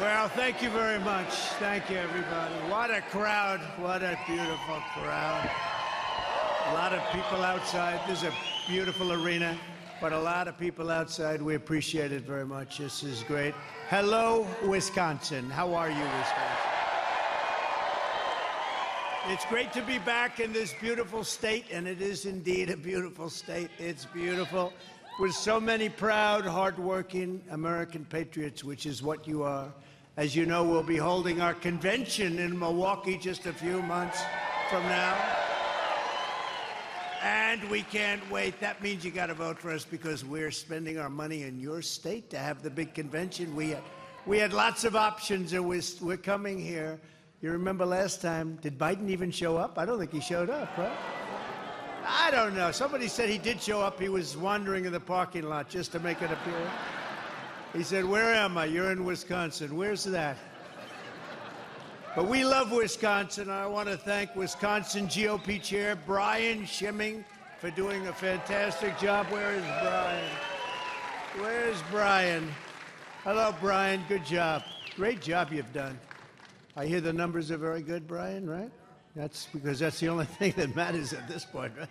Well, thank you very much. Thank you, everybody. What a crowd. What a beautiful crowd. A lot of people outside. This is a beautiful arena, but a lot of people outside. We appreciate it very much. This is great. Hello, Wisconsin. How are you, Wisconsin? It's great to be back in this beautiful state, and it is indeed a beautiful state. It's beautiful, with so many proud, hardworking American patriots, which is what you are. As you know, we'll be holding our convention in Milwaukee just a few months from now. And we can't wait. That means you got to vote for us because we're spending our money in your state to have the big convention. We had lots of options, and we're coming here. You remember last time, did Biden even show up? I don't think he showed up, right? I don't know. Somebody said he did show up. He was wandering in the parking lot just to make it appear. He said, "Where am I?" "You're in Wisconsin." "Where's that?" But we love Wisconsin. I want to thank Wisconsin GOP Chair Brian Schimming for doing a fantastic job. Where is Brian? Where's Brian? Hello, Brian. Good job. Great job you've done. I hear the numbers are very good, Brian, right? That's because that's the only thing that matters at this point, right?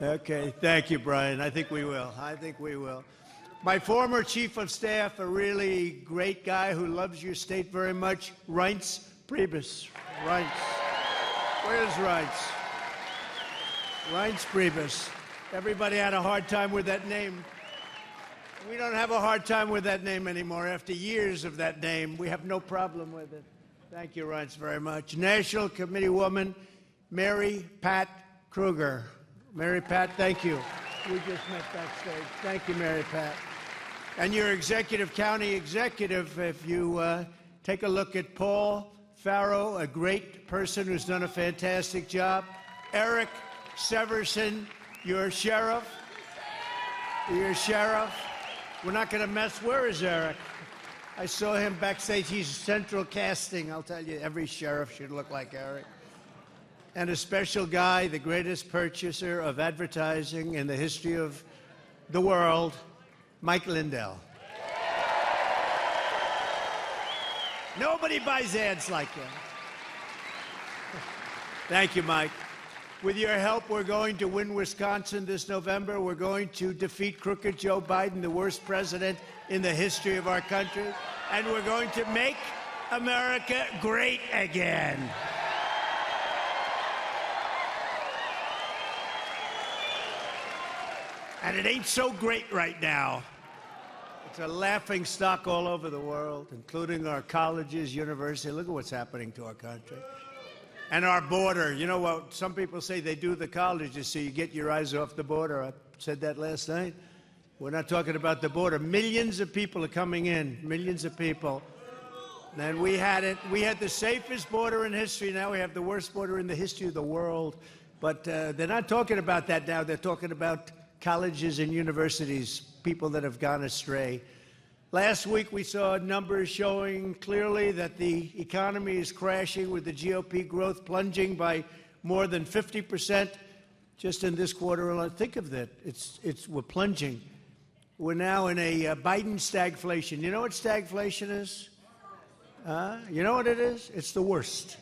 Okay. Thank you, Brian. I think we will. I think we will. My former chief of staff, a really great guy who loves your state very much, Reince Priebus. Reince. Where's Reince? Reince Priebus. Everybody had a hard time with that name. We don't have a hard time with that name anymore. After years of that name, we have no problem with it. Thank you, Reince, very much. National Committee woman, Mary Pat Kruger. Mary Pat, thank you. We just met backstage. Thank you, Mary Pat. And your executive, county executive, if you take a look at Paul Farrow, a great person who's done a fantastic job. Eric Severson, your sheriff. Your sheriff. We're not going to mess. Where is Eric? I saw him backstage. He's central casting. I'll tell you, every sheriff should look like Eric. And a special guy, the greatest purchaser of advertising in the history of the world, Mike Lindell. Nobody buys ads like him. Thank you, Mike. With your help, we're going to win Wisconsin this November. We're going to defeat crooked Joe Biden, the worst president in the history of our country. And we're going to make America great again. And it ain't so great right now. It's a laughing stock all over the world, including our colleges, universities. Look at what's happening to our country. And our border. You know what? Some people say they do the colleges so you get your eyes off the border. I said that last night. We're not talking about the border. Millions of people are coming in. Millions of people. And we had it. We had the safest border in history. Now we have the worst border in the history of the world. But they're not talking about that now. They're talking about colleges and universities, people that have gone astray. Last week, we saw numbers showing clearly that the economy is crashing, with the GOP growth plunging by more than 50% just in this quarter alone. Think of that. We're plunging. We're now in a Biden stagflation. You know what stagflation is? You know what it is? It's the worst.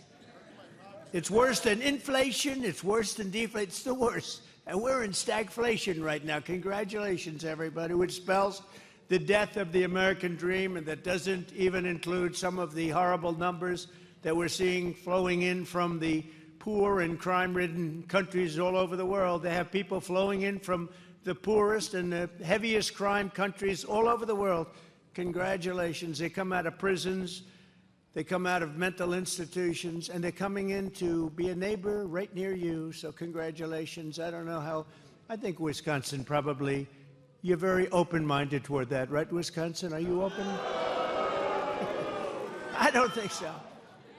It's worse than inflation. It's worse than deflation. It's the worst. And we're in stagflation right now. Congratulations, everybody, which spells the death of the American dream, and that doesn't even include some of the horrible numbers that we're seeing flowing in from the poor and crime-ridden countries all over the world. They have people flowing in from the poorest and the heaviest crime countries all over the world. Congratulations. They come out of prisons. They come out of mental institutions, and they're coming in to be a neighbor right near you. So congratulations. I don't know how. I think Wisconsin probably, you're very open-minded toward that, right, Wisconsin? Are you open? I don't think so.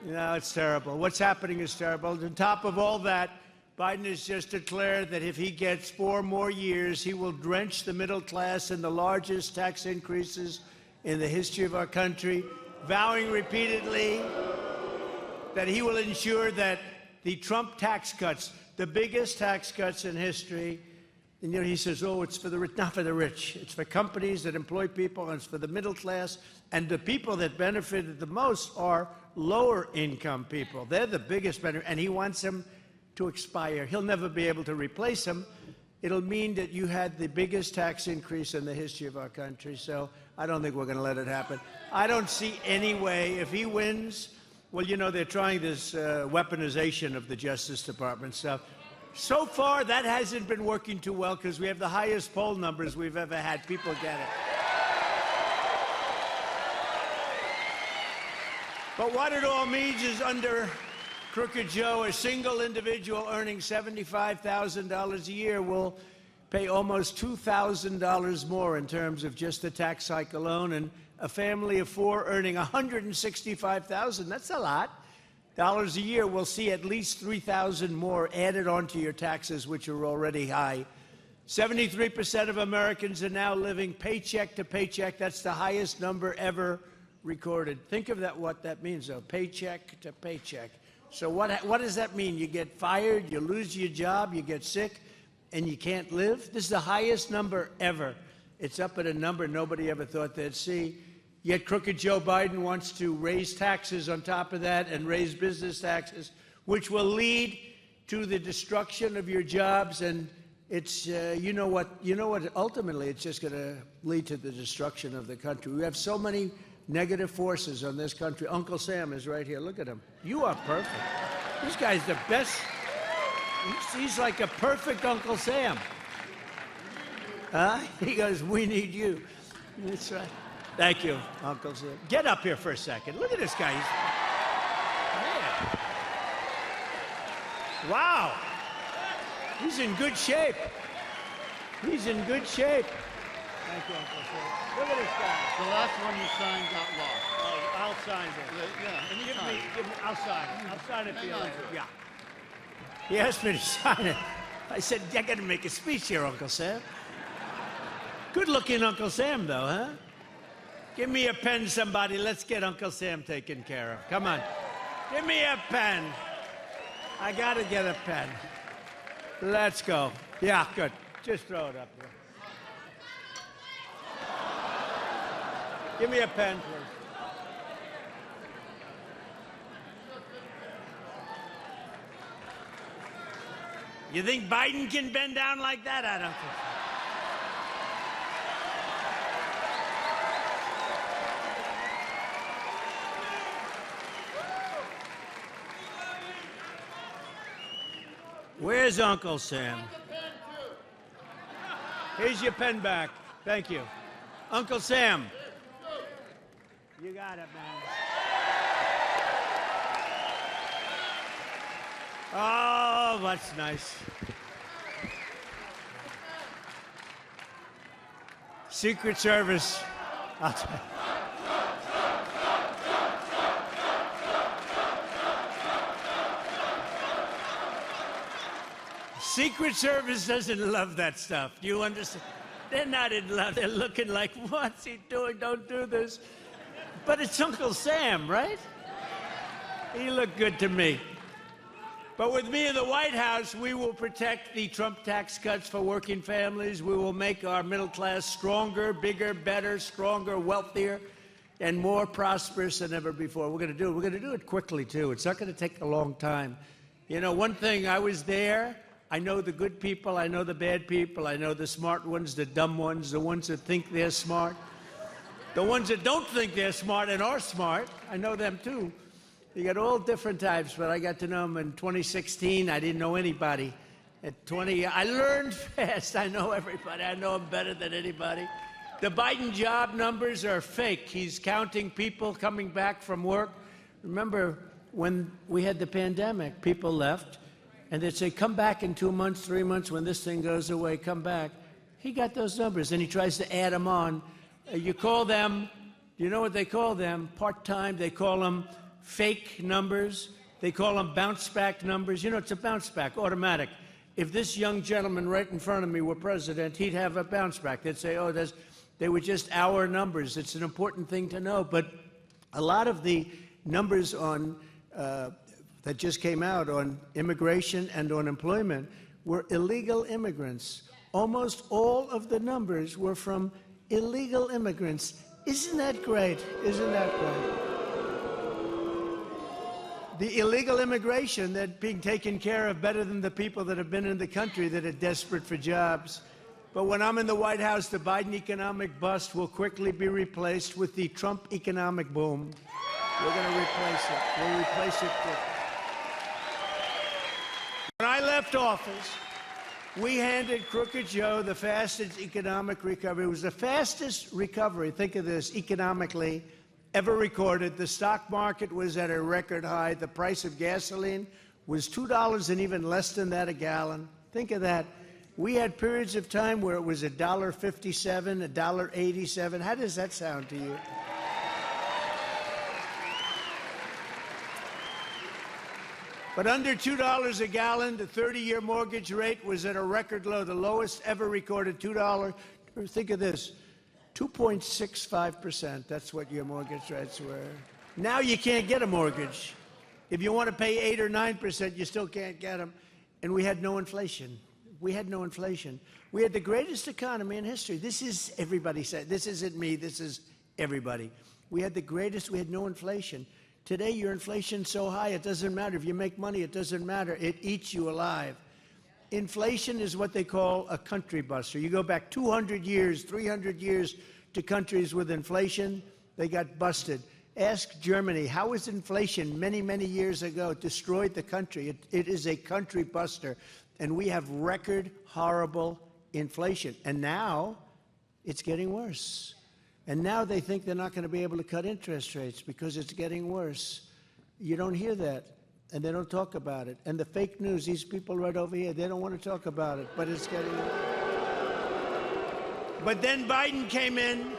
No, it's terrible. What's happening is terrible. On top of all that, Biden has just declared that if he gets 4 more years, he will drench the middle class in the largest tax increases in the history of our country, vowing repeatedly that he will ensure that the Trump tax cuts, the biggest tax cuts in history, And, you know, he says, oh, it's for the rich. Not for the rich. It's for companies that employ people, and it's for the middle class. And the people that benefited the most are lower income people. They're the biggest benefit. And he wants them to expire. He'll never be able to replace them. It'll mean that you had the biggest tax increase in the history of our country. So I don't think we're going to let it happen. I don't see any way. If he wins, well, you know, they're trying this weaponization of the Justice Department stuff. So far, that hasn't been working too well because we have the highest poll numbers we've ever had. People get it. But what it all means is under Crooked Joe, a single individual earning $75,000 a year will pay almost $2,000 more in terms of just the tax hike alone, and a family of four earning $165,000, that's a lot, dollars a year will see at least $3,000 more added onto your taxes, which are already high. 73% of Americans are now living paycheck to paycheck. That's the highest number ever recorded. Think of that, what that means, though, paycheck to paycheck. So what does that mean? You get fired, you lose your job, you get sick, and you can't live? This is the highest number ever. It's up at a number nobody ever thought they'd see. Yet Crooked Joe Biden wants to raise taxes on top of that and raise business taxes, which will lead to the destruction of your jobs. And it's, you know what, ultimately it's just going to lead to the destruction of the country. We have so many negative forces on this country. Uncle Sam is right here. Look at him. You are perfect. This guy's the best. He's like a perfect Uncle Sam. Huh? He goes, we need you. That's right. Thank you, Uncle Sam. Get up here for a second. Look at this guy. Man. Wow. He's in good shape. He's in good shape. Thank you, Uncle Sam. Look at this guy. The last one you signed got lost. Oh, I'll sign it. Yeah, Give me, I'll sign it. I'll sign it for you. Yeah. He asked me to sign it. I said, I got to make a speech here, Uncle Sam. Good-looking Uncle Sam, though, huh? Give me a pen, somebody. Let's get Uncle Sam taken care of. Come on. Give me a pen. I got to get a pen. Let's go. Yeah, good. Just throw it up there. Give me a pen, please. You think Biden can bend down like that? I don't think so. Where's Uncle Sam? Here's your pen back. Thank you. Uncle Sam. You got it, man. Oh, that's nice. Secret Service. I'll tell you. Secret Service doesn't love that stuff. Do you understand? They're not in love. They're looking like, what's he doing? Don't do this. But it's Uncle Sam, right? He looked good to me. But with me in the White House, we will protect the Trump tax cuts for working families. We will make our middle class stronger, bigger, better, stronger, wealthier, and more prosperous than ever before. We're going to do it. We're going to do it quickly, too. It's not going to take a long time. You know, one thing, I was there. I know the good people. I know the bad people. I know the smart ones, the dumb ones, the ones that think they're smart. The ones that don't think they're smart and are smart, I know them, too. You got all different types, but I got to know them in 2016. I didn't know anybody. At 20, I learned fast. I know everybody. I know them better than anybody. The Biden job numbers are fake. He's counting people coming back from work. Remember, when we had the pandemic, people left, and they'd say, come back in 2 months, 3 months, when this thing goes away, come back. He got those numbers, and he tries to add them on. You call them, you know what they call them? Part-time. They call them fake numbers. They call them bounce-back numbers. You know, it's a bounce-back, automatic. If this young gentleman right in front of me were president, he'd have a bounce-back. They'd say, oh, they were just our numbers. It's an important thing to know. But a lot of the numbers on that just came out on immigration and on employment were illegal immigrants. almost all of the numbers were from illegal immigrants. Isn't that great? Isn't that great? The illegal immigration that being taken care of better than the people that have been in the country that are desperate for jobs. But when I'm in the White House, the Biden economic bust will quickly be replaced with the Trump economic boom. We're going to replace it. We'll replace it quick. When I left office, we handed Crooked Joe the fastest economic recovery. It was the fastest recovery, think of this, economically, ever recorded. The stock market was at a record high. The price of gasoline was $2 and even less than that a gallon. Think of that. We had periods of time where it was $1.57, $1.87. How does that sound to you? But under $2 a gallon, the 30-year mortgage rate was at a record low, the lowest ever recorded, $2. Think of this, 2.65%. That's what your mortgage rates were. Now you can't get a mortgage. If you want to pay 8 or 9%, you still can't get them. And we had no inflation. We had no inflation. We had the greatest economy in history. This is, everybody said, this isn't me, this is everybody. We had the greatest, we had no inflation. Today, your inflation's so high, it doesn't matter. If you make money, it doesn't matter. It eats you alive. Inflation is what they call a country buster. You go back 200 years, 300 years to countries with inflation, they got busted. Ask Germany, how was inflation many, many years ago destroyed the country? It is a country buster. And we have record horrible inflation. And now it's getting worse. And now they think they're not going to be able to cut interest rates because it's getting worse. You don't hear that, and they don't talk about it. And the fake news, these people right over here, they don't want to talk about it, but it's getting worse. But then Biden came in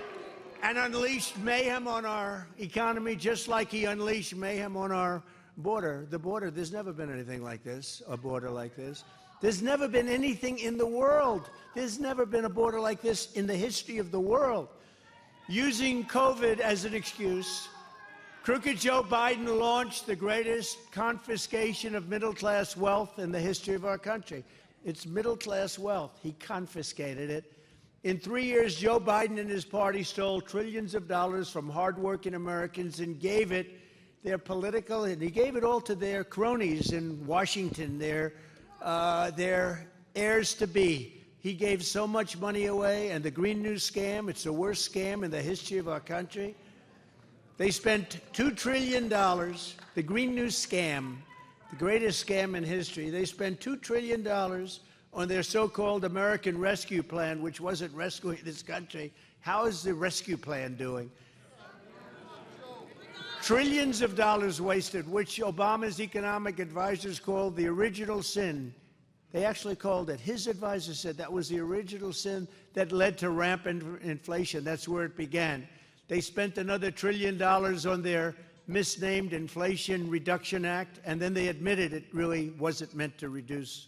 and unleashed mayhem on our economy, just like he unleashed mayhem on our border. The border, there's never been anything like this, a border like this. There's never been anything in the world. There's never been a border like this in the history of the world. Using COVID as an excuse, Crooked Joe Biden launched the greatest confiscation of middle-class wealth in the history of our country. It's middle-class wealth. He confiscated it. In 3 years, Joe Biden and his party stole trillions of dollars from hardworking Americans and gave it their political, and he gave it all to their cronies in Washington, their heirs-to-be. He gave so much money away, and the Green New Scam, it's the worst scam in the history of our country. They spent $2 trillion, the Green New Scam, the greatest scam in history. They spent $2 trillion on their so-called American Rescue Plan, which wasn't rescuing this country. How is the rescue plan doing? Trillions of dollars wasted, which Obama's economic advisors called the original sin. They actually called it. His advisor said that was the original sin that led to rampant inflation. That's where it began. They spent another $1 trillion on their misnamed Inflation Reduction Act, and then they admitted it really wasn't meant to reduce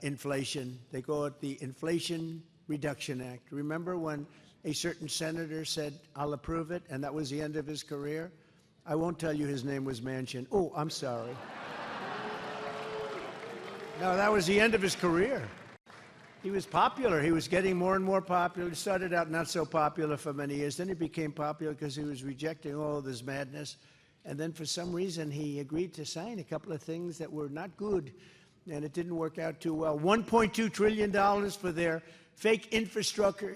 inflation. They call it the Inflation Reduction Act. Remember when a certain senator said, "I'll approve it," and that was the end of his career? I won't tell you his name was Manchin. Oh, I'm sorry. No, that was the end of his career. He was popular. He was getting more and more popular. He started out not so popular for many years. Then he became popular because he was rejecting all of this madness. And then for some reason, he agreed to sign a couple of things that were not good. And it didn't work out too well. $1.2 trillion for their fake infrastructure.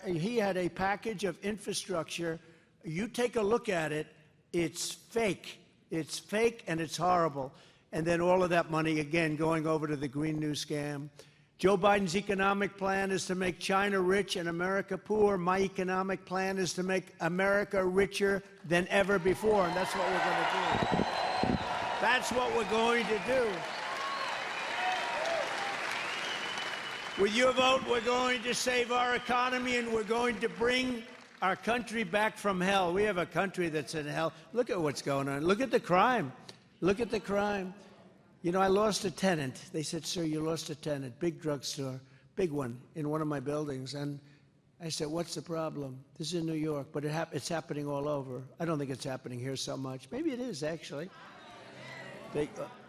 He had a package of infrastructure. You take a look at it. It's fake. It's fake and it's horrible. And then all of that money, again, going over to the Green New Scam. Joe Biden's economic plan is to make China rich and America poor. My economic plan is to make America richer than ever before, and that's what we're going to do. That's what we're going to do. With your vote, we're going to save our economy, and we're going to bring our country back from hell. We have a country that's in hell. Look at what's going on. Look at the crime. Look at the crime. You know, I lost a tenant. They said, "Sir, you lost a tenant, big drugstore, big one, in one of my buildings." And I said, "What's the problem?" This is in New York, but it's happening all over. I don't think it's happening here so much. Maybe it is, actually.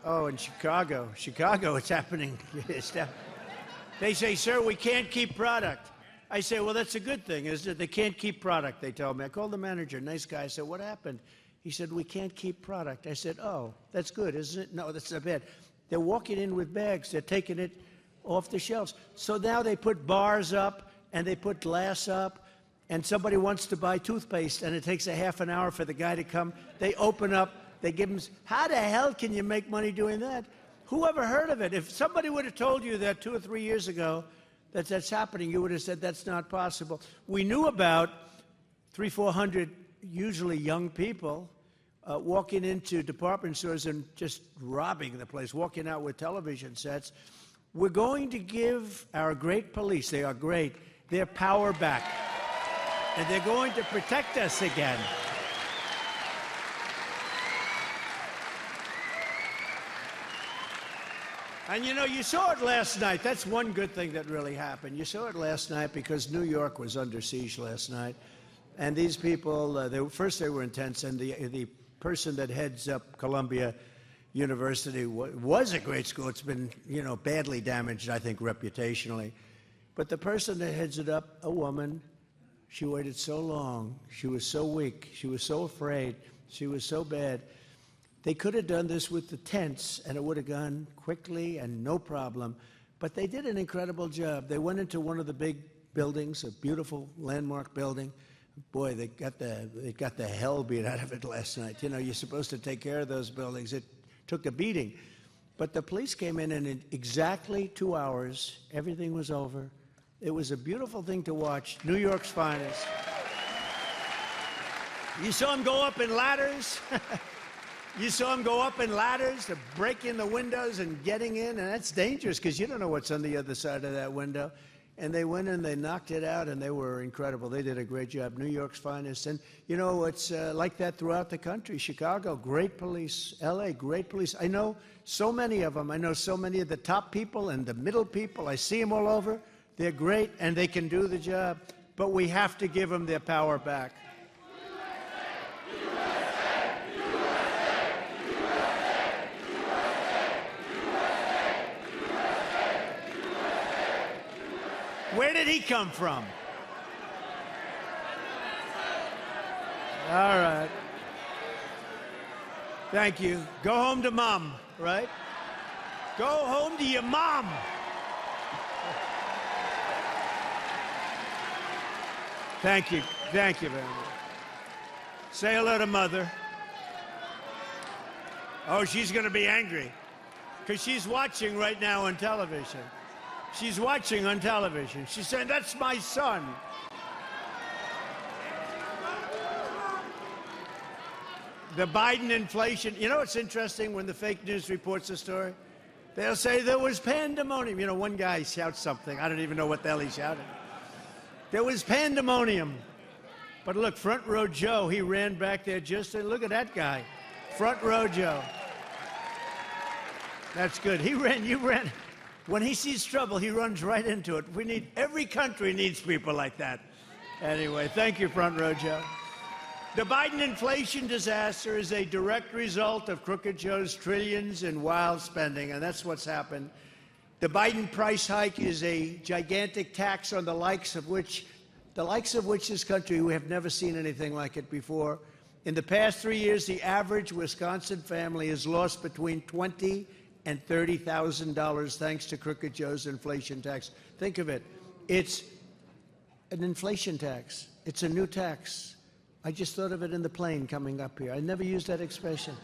Oh, in Chicago. Chicago, it's happening. They say, sir, we can't keep product. I say, well, that's a good thing, isn't it? They can't keep product, they told me. I called the manager, nice guy. I said, what happened? He said, we can't keep product. I said, oh, that's good, isn't it? No, that's not bad. They're walking in with bags. They're taking it off the shelves. So now they put bars up, and they put glass up, and somebody wants to buy toothpaste, and it takes a half an hour for the guy to come. They open up, they give him, how the hell can you make money doing that? Who ever heard of it? If somebody would have told you that 2 or 3 years ago that that's happening, you would have said that's not possible. We knew about 300, 400, usually young people, walking into department stores and just robbing the place, walking out with television sets. We're going to give our great police, they are great, their power back. And they're going to protect us again. And you know, you saw it last night. That's one good thing that really happened. You saw it last night because New York was under siege last night. And these people, first they were intense, and the person that heads up Columbia University was a great school. It's been, you know, badly damaged, I think, reputationally. But the person that heads it up, a woman, she waited so long. She was so weak. She was so afraid. She was so bad. They could have done this with the tents, and it would have gone quickly and no problem. But they did an incredible job. They went into one of the big buildings, a beautiful landmark building. Boy, they got the hell beat out of it last night. You know, you're supposed to take care of those buildings. It took a beating. But the police came in, and in exactly 2 hours, everything was over. It was a beautiful thing to watch. New York's finest. You saw them go up in ladders. You saw them go up in ladders to break in the windows and getting in, and that's dangerous because you don't know what's on the other side of that window. And they went in, they knocked it out, and they were incredible. They did a great job. New York's finest. And, you know, it's like that throughout the country. Chicago, great police. L.A., great police. I know so many of them. I know so many of the top people and the middle people. I see them all over. They're great, and they can do the job. But we have to give them their power back. Where did he come from? All right. Thank you. Go home to mom, right? Go home to your mom. Thank you. Thank you very much. Say hello to mother. Oh, she's going to be angry because she's watching right now on television. She's watching on television. She's saying, that's my son. The Biden inflation. You know what's interesting when the fake news reports a story? They'll say there was pandemonium. You know, one guy shouts something. I don't even know what the hell he shouted. There was pandemonium. But look, Front Row Joe, he ran back there just to look at that guy. Front Row Joe. That's good. He ran, you ran. When he sees trouble, he runs right into it. Every country needs people like that. Anyway, thank you, Front Row Joe. The Biden inflation disaster is a direct result of Crooked Joe's trillions in wild spending, and that's what's happened. The Biden price hike is a gigantic tax on the likes of which this country, we have never seen anything like it before. In the past 3 years, the average Wisconsin family has lost between $20,000 and $30,000 thanks to Crooked Joe's inflation tax. Think of it. It's an inflation tax. It's a new tax. I just thought of it in the plane coming up here. I never used that expression.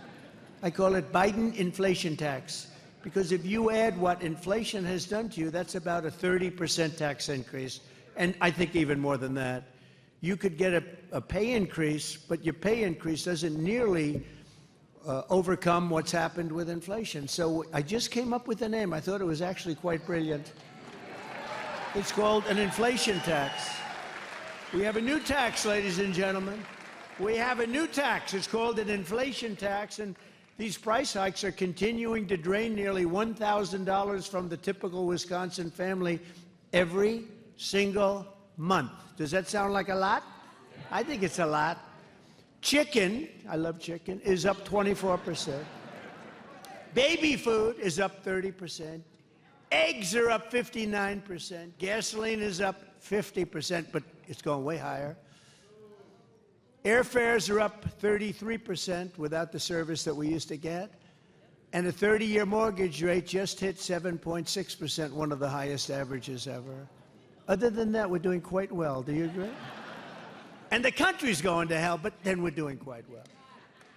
I call it Biden inflation tax because if you add what inflation has done to you, that's about a 30% tax increase, and I think even more than that. You could get a pay increase, but your pay increase doesn't nearly overcome what's happened with inflation. So I just came up with the name. I thought it was actually quite brilliant. It's called an inflation tax. We have a new tax, ladies and gentlemen. We have a new tax. It's called an inflation tax, and these price hikes are continuing to drain nearly $1,000 from the typical Wisconsin family every single month. Does that sound like a lot? I think it's a lot. Chicken, I love chicken, is up 24%. Baby food is up 30%. Eggs are up 59%. Gasoline is up 50%, but it's going way higher. Airfares are up 33% without the service that we used to get. And the 30-year mortgage rate just hit 7.6%, one of the highest averages ever. Other than that, we're doing quite well. Do you agree? And the country's going to hell, but then we're doing quite well.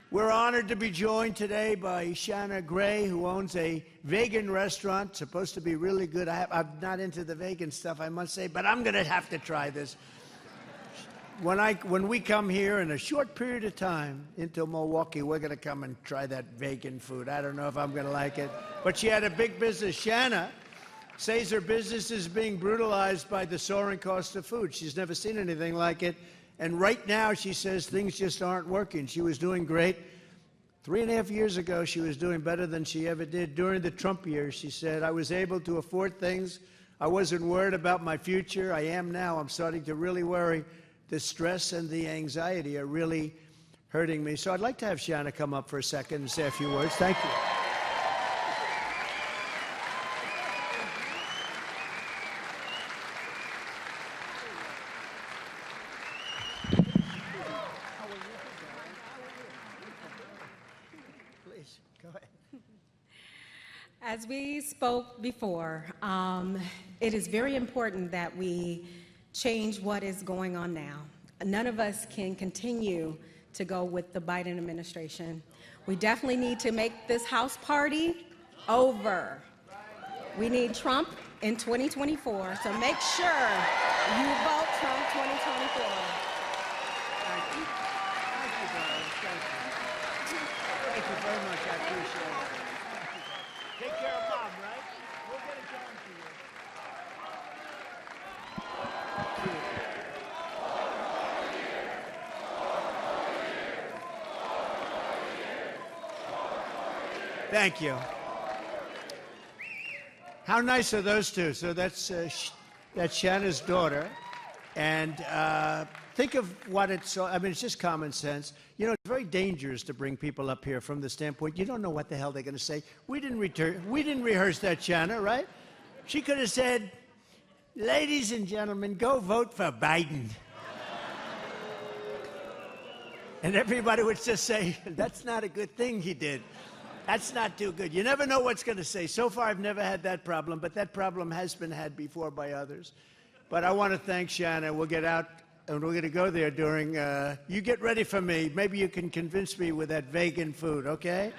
We're honored to be joined today by Shanna Gray, who owns a vegan restaurant, supposed to be really good. I'm not into the vegan stuff, I must say, but I'm going to have to try this. When we come here in a short period of time into Milwaukee, we're going to come and try that vegan food. I don't know if I'm going to like it. But she had a big business. Shanna says her business is being brutalized by the soaring cost of food. She's never seen anything like it. And right now, she says things just aren't working. She was doing great. 3.5 years ago, she was doing better than she ever did. During the Trump years, she said, I was able to afford things. I wasn't worried about my future. I am now. I'm starting to really worry. The stress and the anxiety are really hurting me. So I'd like to have Shanna come up for a second and say a few words. Thank you. Please, go ahead. As we spoke before, it is very important that we change what is going on now. None of us can continue to go with the Biden administration. We definitely need to make this House party over. We need Trump in 2024, so make sure you vote Trump 2024. Thank you. Thank you, darling. Thank you. Thank you very much. I appreciate it. Take care of Mom, right? We'll get it going for you. Thank you. How nice are those two? So that's Shanna's daughter. And think of what it's, I mean, it's just common sense. You know, it's very dangerous to bring people up here from the standpoint, you don't know what the hell they're going to say. We didn't rehearse that, Shanna, right? She could have said, ladies and gentlemen, go vote for Biden. And everybody would just say, that's not a good thing he did. That's not too good. You never know what's going to say. So far, I've never had that problem, but that problem has been had before by others. But I want to thank Shanna. We'll get out, and we're going to go there during, you get ready for me. Maybe you can convince me with that vegan food, okay?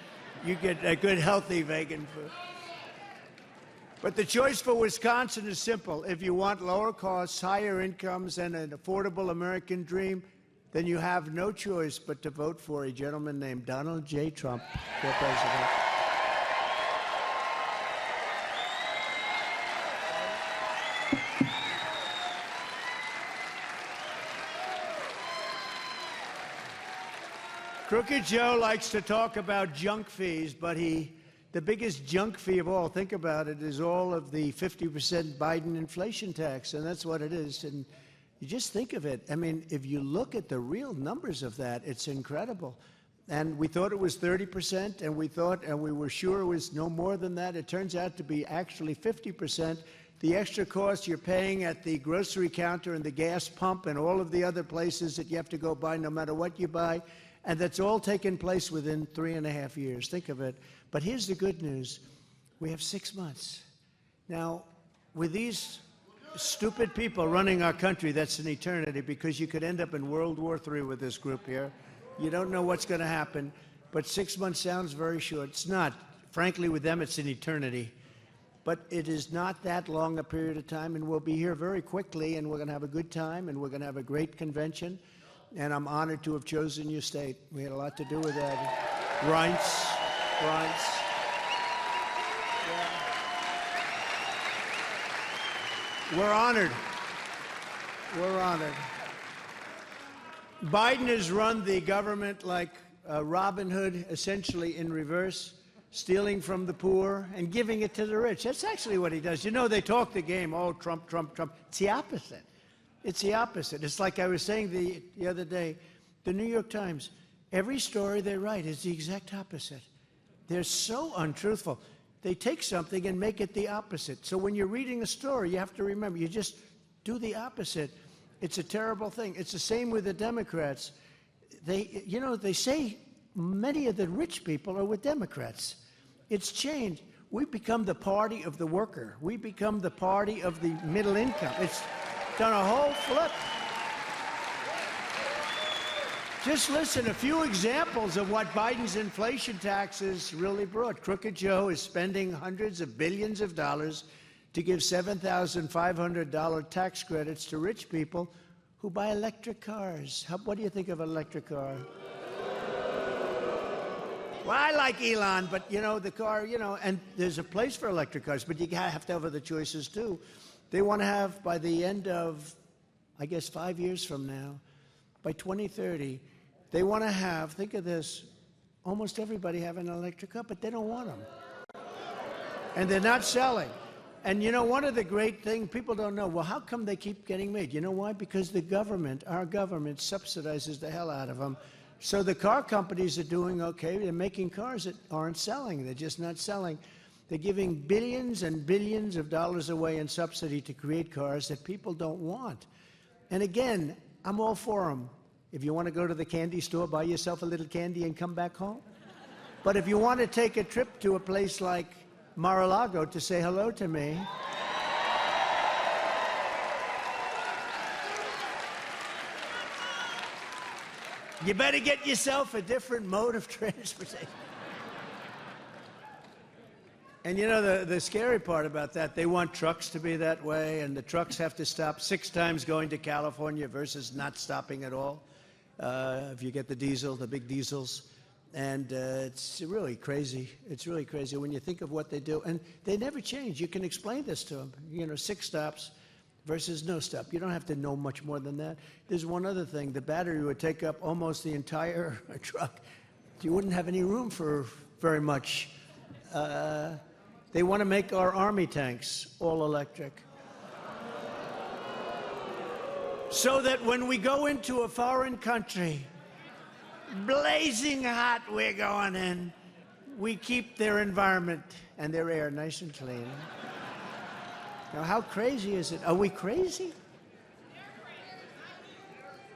You get a good, healthy vegan food. But the choice for Wisconsin is simple. If you want lower costs, higher incomes, and an affordable American dream, then you have no choice but to vote for a gentleman named Donald J. Trump for president. Crooked Joe likes to talk about junk fees, but the biggest junk fee of all, think about it, is all of the 50% Biden inflation tax, and that's what it is. And you just think of it. I mean, if you look at the real numbers of that, it's incredible. And we thought it was 30%, and we were sure it was no more than that. It turns out to be actually 50%. The extra cost you're paying at the grocery counter and the gas pump and all of the other places that you have to go buy no matter what you buy, and that's all taken place within 3.5 years. Think of it. But here's the good news. We have 6 months. Now, with these stupid people running our country, that's an eternity, because you could end up in World War III with this group here. You don't know what's going to happen, but 6 months sounds very short. It's not. Frankly, with them, it's an eternity. But it is not that long a period of time, and we'll be here very quickly, and we're going to have a good time, and we're going to have a great convention, and I'm honored to have chosen your state. We had a lot to do with that. Reince. We're honored. We're honored. Biden has run the government like Robin Hood, essentially in reverse, stealing from the poor and giving it to the rich. That's actually what he does. You know, they talk the game, oh, Trump, Trump, Trump. It's the opposite. It's the opposite. It's like I was saying the other day, the New York Times, every story they write is the exact opposite. They're so untruthful. they take something and make it the opposite. So when you're reading a story, you have to remember, you just do the opposite. It's a terrible thing. It's the same with the Democrats. They say many of the rich people are with Democrats. It's changed. We've become the party of the worker. We become the party of the middle income. It's done a whole flip. Just listen, a few examples of what Biden's inflation taxes really brought. Crooked Joe is spending hundreds of billions of dollars to give $7,500 tax credits to rich people who buy electric cars. What do you think of an electric car? Well, I like Elon, but, the car, and there's a place for electric cars, but you have to have other choices, too. They want to have, by the end of, I guess, 5 years from now, by 2030, they want to have, think of this, almost everybody have an electric car, but they don't want them. And they're not selling. And one of the great things people don't know, well, how come they keep getting made? You know why? Because the government, our government, subsidizes the hell out of them. So the car companies are doing okay. They're making cars that aren't selling. They're just not selling. They're giving billions and billions of dollars away in subsidy to create cars that people don't want. And again, I'm all for them. If you want to go to the candy store, buy yourself a little candy and come back home. But if you want to take a trip to a place like Mar-a-Lago to say hello to me, you better get yourself a different mode of transportation. And the scary part about that, they want trucks to be that way, and the trucks have to stop 6 times going to California versus not stopping at all. If you get the diesel, the big diesels. And it's really crazy. It's really crazy when you think of what they do. And they never change. You can explain this to them. 6 stops versus no stop. You don't have to know much more than that. There's one other thing. The battery would take up almost the entire truck. You wouldn't have any room for very much. They want to make our army tanks all electric. So that when we go into a foreign country, blazing hot, we're going in, we keep their environment and their air nice and clean. Now, how crazy is it? Are we crazy?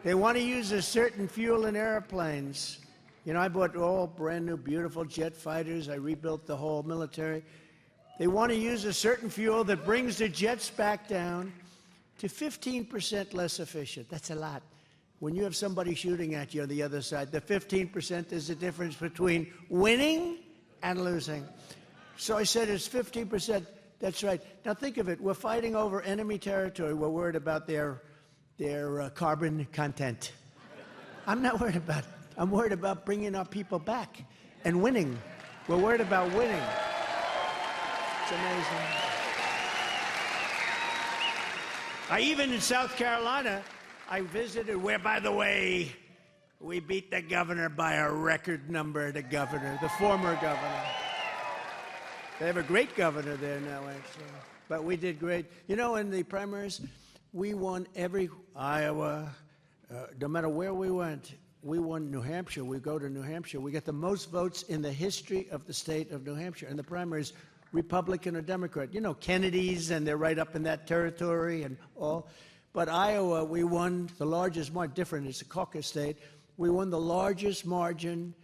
They want to use a certain fuel in airplanes. I bought all brand new, beautiful jet fighters. I rebuilt the whole military. They want to use a certain fuel that brings the jets back down to 15% less efficient. That's a lot. When you have somebody shooting at you on the other side, the 15% is the difference between winning and losing. So I said it's 15%. That's right. Now think of it. We're fighting over enemy territory. We're worried about their carbon content. I'm not worried about it. I'm worried about bringing our people back and winning. We're worried about winning. It's amazing. Even in South Carolina, I visited where, by the way, we beat the governor by a record number, the former governor. They have a great governor there now, actually. But we did great. In the primaries, we won every Iowa, no matter where we went. We won New Hampshire. We go to New Hampshire. We get the most votes in the history of the state of New Hampshire. In the primaries, Republican or Democrat. Kennedys, and they're right up in that territory and all. But Iowa, we won the largest margin. Different, it's a caucus state. We won the largest margin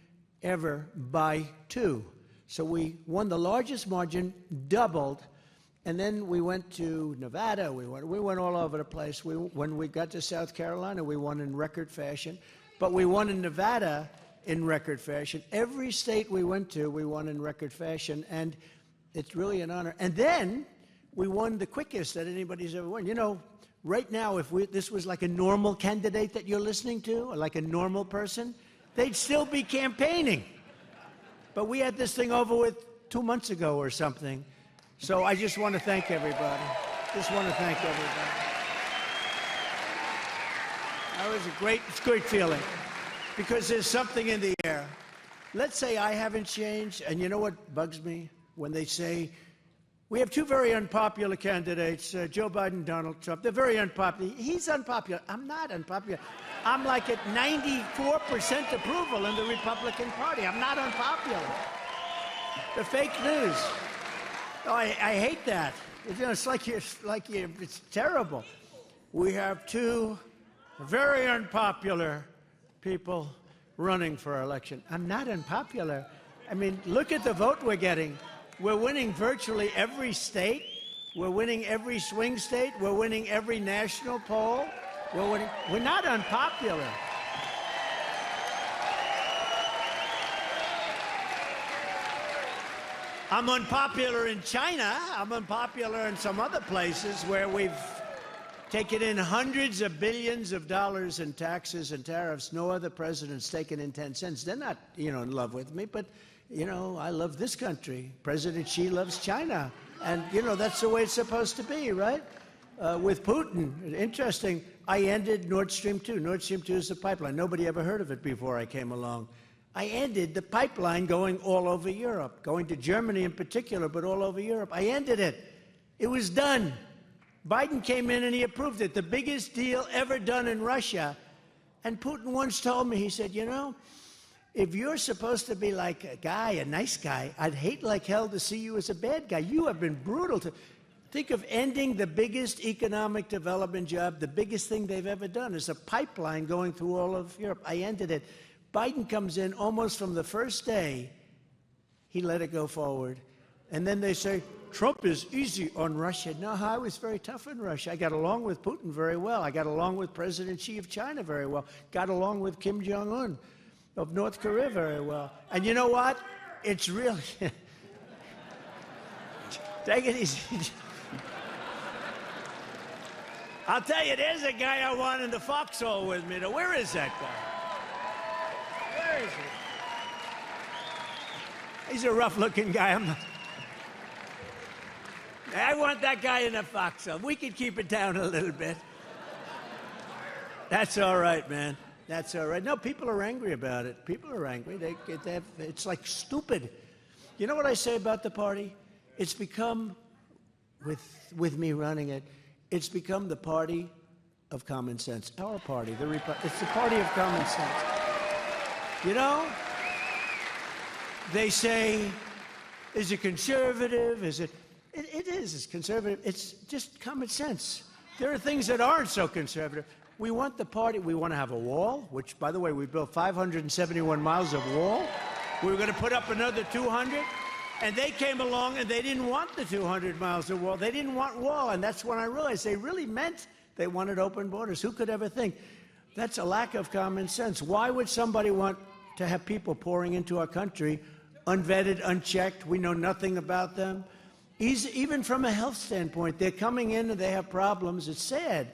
ever by 2. So we won the largest margin, doubled, and then we went to Nevada. We went all over the place. When we got to South Carolina, we won in record fashion. But we won in Nevada in record fashion. Every state we went to, we won in record fashion, and it's really an honor. And then we won the quickest that anybody's ever won. Right now, if this was like a normal candidate that you're listening to, or like a normal person, they'd still be campaigning. But we had this thing over with 2 months ago or something. So I just want to thank everybody. That was it's a great feeling, because there's something in the air. Let's say I haven't changed, and you know what bugs me? When they say, we have 2 very unpopular candidates, Joe Biden, Donald Trump. They're very unpopular. He's unpopular. I'm not unpopular. I'm like at 94% approval in the Republican Party. I'm not unpopular. The fake news. No, I hate that. It's it's terrible. We have two very unpopular people running for our election. I'm not unpopular. I mean, look at the vote we're getting. We're winning virtually every state. We're winning every swing state. We're winning every national poll. We're not unpopular. I'm unpopular in China. I'm unpopular in some other places where we've taken in hundreds of billions of dollars in taxes and tariffs. No other president's taken in 10 cents. They're not, in love with me, but, I love this country. President Xi loves China. And, that's the way it's supposed to be, right? With Putin, interesting, I ended Nord Stream 2. Nord Stream 2 is a pipeline. Nobody ever heard of it before I came along. I ended the pipeline going all over Europe, going to Germany in particular, but all over Europe. I ended it. It was done. Biden came in and he approved it, the biggest deal ever done in Russia. And Putin once told me, he said, if you're supposed to be like a guy, a nice guy, I'd hate like hell to see you as a bad guy. You have been brutal to... Think of ending the biggest economic development job, the biggest thing they've ever done is a pipeline going through all of Europe. I ended it. Biden comes in almost from the first day, he let it go forward. And then they say, Trump is easy on Russia. No, I was very tough in Russia. I got along with Putin very well. I got along with President Xi of China very well. Got along with Kim Jong-un of North Korea very well. And you know what? It's really... Take it easy. I'll tell you, there's a guy I want in the foxhole with me. Where is that guy? Where is he? He's a rough-looking guy. I want that guy in the foxhole. We can keep it down a little bit. That's all right, man. That's all right. No, people are angry about it. People are angry. It's like stupid. You know what I say about the party? It's become, with me running it, it's become the party of common sense. Our party, it's the party of common sense. They say, is it conservative? It is, it's conservative. It's just common sense. There are things that aren't so conservative. We want the party, we want to have a wall, which, by the way, we built 571 miles of wall. We were going to put up another 200. And they came along and they didn't want the 200 miles of wall. They didn't want wall. And that's when I realized they really meant they wanted open borders. Who could ever think? That's a lack of common sense. Why would somebody want to have people pouring into our country, unvetted, unchecked? We know nothing about them. Even from a health standpoint, they're coming in and they have problems. It's sad.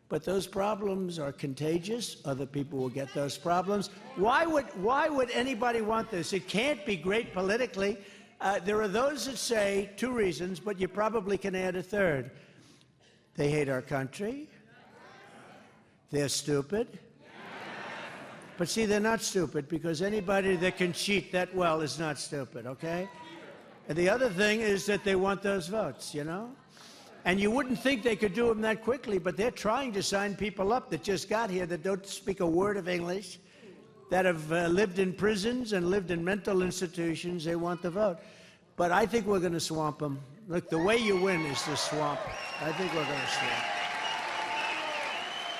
But those problems are contagious. Other people will get those problems. Why would anybody want this? It can't be great politically. There are those that say two reasons, but you probably can add a third. They hate our country. They're stupid. But see, they're not stupid because anybody that can cheat that well is not stupid, okay? And the other thing is that they want those votes, And you wouldn't think they could do them that quickly, but they're trying to sign people up that just got here that don't speak a word of English, that have lived in prisons and lived in mental institutions. They want the vote. But I think we're going to swamp them. Look, the way you win is to swamp. I think we're going to swamp.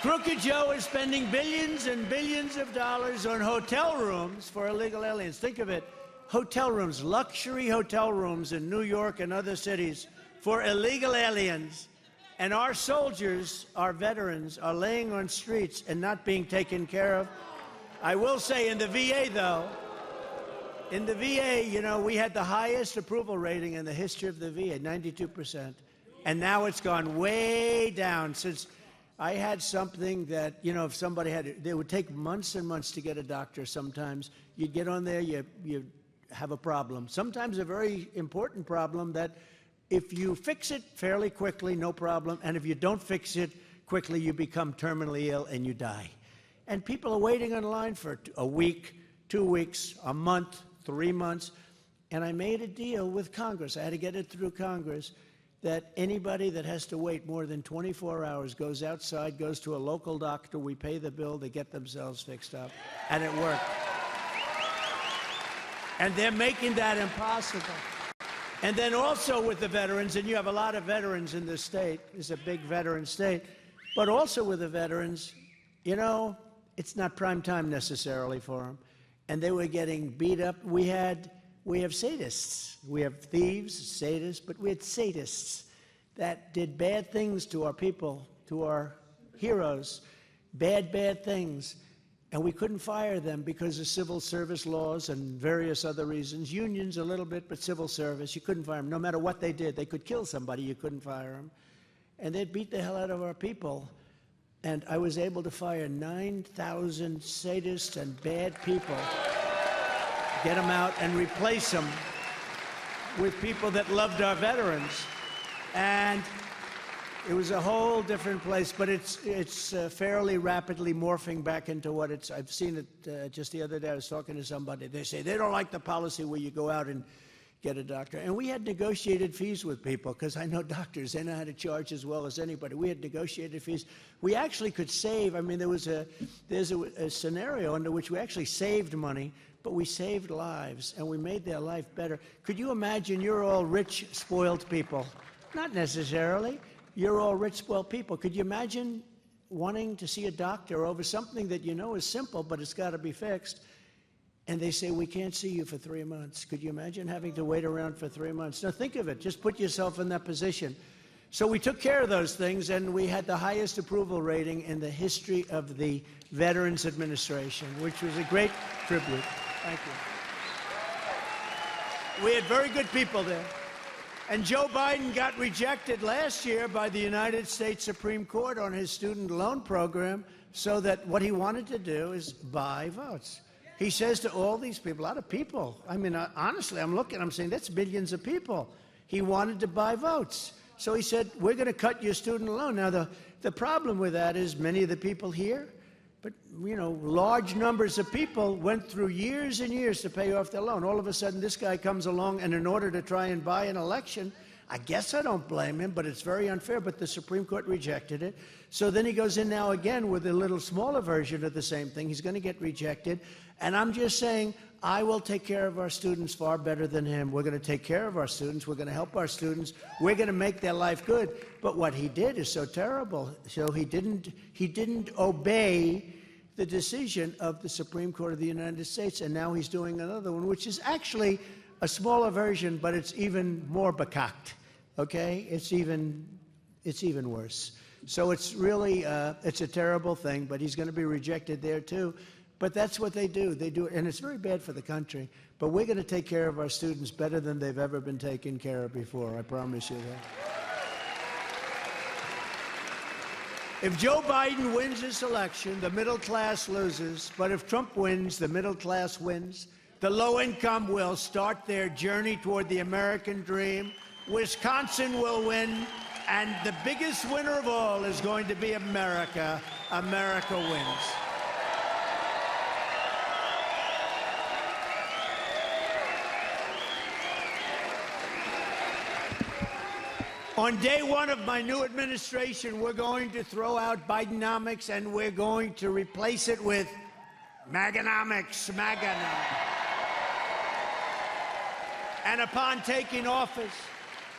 Crooked Joe is spending billions and billions of dollars on hotel rooms for illegal aliens. Think of it. Hotel rooms, luxury hotel rooms in New York and other cities for illegal aliens. And our soldiers, our veterans, are laying on streets and not being taken care of. I will say in the VA, though, we had the highest approval rating in the history of the VA, 92%. And now it's gone way down since I had something that, if somebody had it, they would take months and months to get a doctor sometimes. You'd get on there, you have a problem. Sometimes a very important problem that if you fix it fairly quickly, no problem. And if you don't fix it quickly, you become terminally ill and you die. And people are waiting in line for a week, 2 weeks, a month, 3 months. And I made a deal with Congress. I had to get it through Congress that anybody that has to wait more than 24 hours goes outside, goes to a local doctor, we pay the bill, they get themselves fixed up. And it worked. And they're making that impossible. And then also with the veterans, and you have a lot of veterans in this state, it's a big veteran state, but also with the veterans, you know, it's not prime time necessarily for them. And they were getting beat up. We have sadists. We have thieves, sadists, but we had sadists that did bad things to our people, to our heroes, bad things. And we couldn't fire them because of civil service laws and various other reasons. Unions a little bit, but civil service, you couldn't fire them. No matter what they did, they could kill somebody, you couldn't fire them. And they'd beat the hell out of our people. And I was able to fire 9,000 sadists and bad people, get them out and replace them with people that loved our veterans. And it was a whole different place, but it's fairly rapidly morphing back into what it's. I've seen it just the other day. I was talking to somebody. They say they don't like the policy where you go out and get a doctor. And we had negotiated fees with people, because I know doctors, they know how to charge as well as anybody. We had negotiated fees. We actually could save. I mean, there's a scenario under which we actually saved money, but we saved lives, and we made their life better. Could you imagine you're all rich, spoiled people? Not necessarily. You're all rich, spoiled people. Could you imagine wanting to see a doctor over something that you know is simple, but it's got to be fixed? And they say, we can't see you for 3 months. Could you imagine having to wait around for 3 months? Now, think of it. Just put yourself in that position. So we took care of those things, and we had the highest approval rating in the history of the Veterans Administration, which was a great tribute. Thank you. We had very good people there. And Joe Biden got rejected last year by the United States Supreme Court on his student loan program, so that what he wanted to do is buy votes. He says to all these people, a lot of people, I mean, honestly, I'm saying that's millions of people. He wanted to buy votes. So he said, we're going to cut your student loan. Now, the problem with that is many of the people here, but, you know, large numbers of people went through years and years to pay off their loan. All of a sudden, this guy comes along, and in order to try and buy an election, I guess I don't blame him, but it's very unfair. But the Supreme Court rejected it. So then he goes in now again with a little smaller version of the same thing. He's going to get rejected. And I'm just saying, I will take care of our students far better than him. We're going to take care of our students. We're going to help our students. We're going to make their life good. But what he did is so terrible. So he didn't obey the decision of the Supreme Court of the United States, and now he's doing another one, which is actually a smaller version, but it's even more bekakt. Okay, it's even worse. So it's really it's a terrible thing. But he's going to be rejected there too. But that's what they do. They do it, and it's very bad for the country. But we're going to take care of our students better than they've ever been taken care of before. I promise you that. If Joe Biden wins this election, the middle class loses. But if Trump wins, the middle class wins. The low income will start their journey toward the American dream. Wisconsin will win. And the biggest winner of all is going to be America. America wins. On day one of my new administration, we're going to throw out Bidenomics, and we're going to replace it with Maganomics, Maganomics. And upon taking office,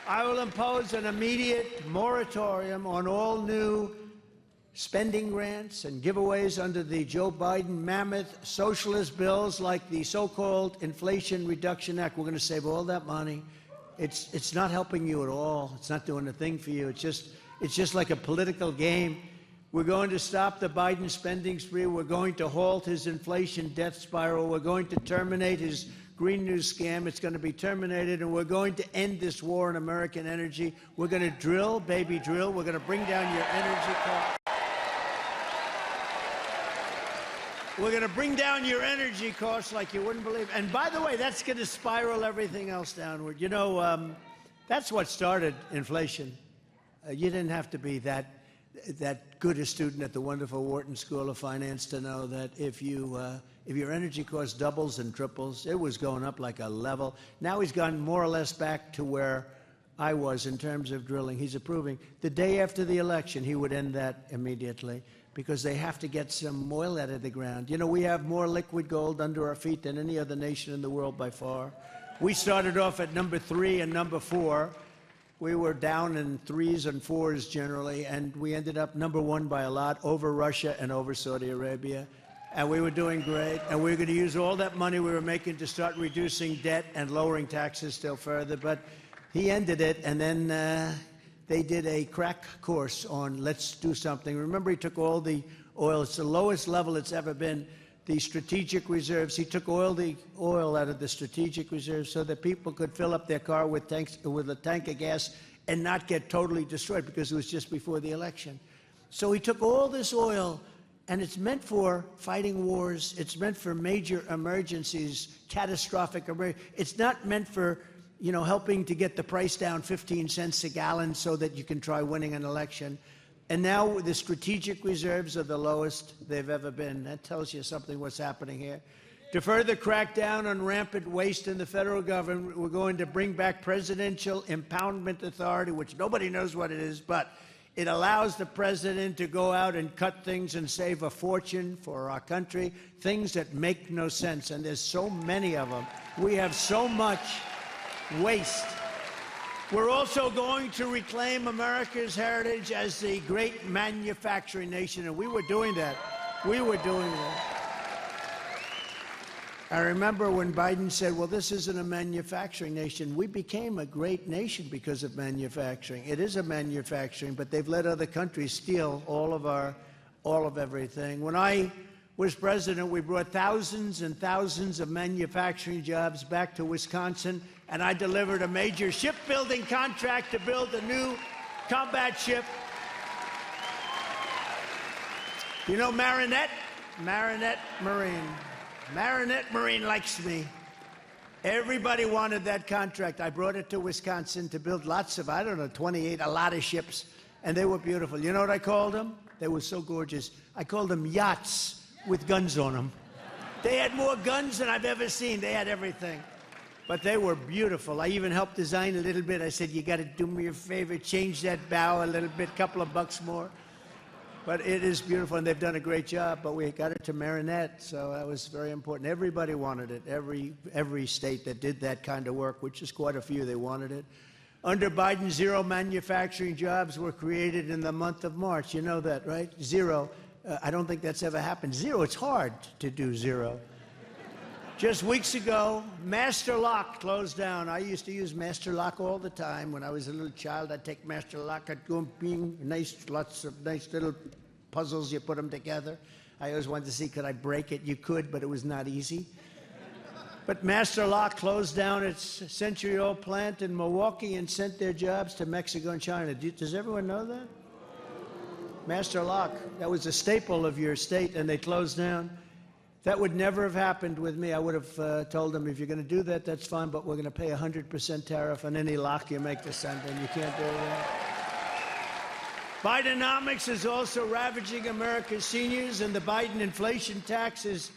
I will impose an immediate moratorium on all new spending grants and giveaways under the Joe Biden mammoth socialist bills, like the so-called Inflation Reduction Act. We're going to save all that money. It's not helping you at all. It's not doing a thing for you. It's just like a political game. We're going to stop the Biden spending spree. We're going to halt his inflation death spiral. We're going to terminate his Green New scam. It's going to be terminated, and we're going to end this war on American energy. We're going to drill, baby, drill. We're going to bring down your energy costs. We're going to bring down your energy costs like you wouldn't believe. And by the way, that's going to spiral everything else downward. You know, that's what started inflation. You didn't have to be that good a student at the wonderful Wharton School of Finance to know that if your energy cost doubles and triples, it was going up like a level. Now he's gone more or less back to where I was in terms of drilling. He's approving. The day after the election, he would end that immediately, because they have to get some oil out of the ground. You know, we have more liquid gold under our feet than any other nation in the world by far. We started off at number 3 and number 4. We were down in 3s and 4s generally, and we ended up number 1 by a lot, over Russia and over Saudi Arabia. And we were doing great, and we were going to use all that money we were making to start reducing debt and lowering taxes still further. But he ended it, and then they did a crack course on let's do something. Remember, he took all the oil. It's the lowest level it's ever been. The strategic reserves. He took the oil out of the strategic reserves so that people could fill up their car with a tank of gas and not get totally destroyed because it was just before the election. So he took all this oil, and it's meant for fighting wars. It's meant for major emergencies, catastrophic emergencies. It's not meant for, helping to get the price down 15 cents a gallon so that you can try winning an election. And now the strategic reserves are the lowest they've ever been. That tells you something what's happening here. To further crack down on rampant waste in the federal government, we're going to bring back Presidential Impoundment Authority, which nobody knows what it is, but it allows the president to go out and cut things and save a fortune for our country, things that make no sense. And there's so many of them. We have so much waste. We're also going to reclaim America's heritage as the great manufacturing nation, and we were doing that. We were doing that. I remember when Biden said, well, this isn't a manufacturing nation. We became a great nation because of manufacturing. It is a manufacturing, but they've let other countries steal all of everything. When I was president, we brought thousands and thousands of manufacturing jobs back to Wisconsin, and I delivered a major shipbuilding contract to build a new combat ship. You know Marinette? Marinette Marine. Marinette Marine likes me. Everybody wanted that contract. I brought it to Wisconsin to build lots of, 28, a lot of ships, and they were beautiful. You know what I called them? They were so gorgeous. I called them yachts with guns on them. They had more guns than I've ever seen. They had everything. But they were beautiful. I even helped design a little bit. I said, you got to do me a favor, change that bow a little bit, couple of bucks more. But it is beautiful, and they've done a great job. But we got it to Marinette, so that was very important. Everybody wanted it. Every state that did that kind of work, which is quite a few, they wanted it. Under Biden, 0 manufacturing jobs were created in the month of March. You know that, right? 0. I don't think that's ever happened. 0, it's hard to do 0. Just weeks ago, Master Lock closed down. I used to use Master Lock all the time. When I was a little child, I'd take Master Lock, I'd go bing, lots of nice little puzzles, you put them together. I always wanted to see, could I break it? You could, but it was not easy. But Master Lock closed down its century-old plant in Milwaukee and sent their jobs to Mexico and China. Does everyone know that? Master Lock, that was a staple of your state, and they closed down. That would never have happened with me. I would have told them, if you're going to do that, that's fine, but we're going to pay 100% tariff on any lock you make to send in. You can't do that. Bidenomics is also ravaging America's seniors, and the Biden inflation tax is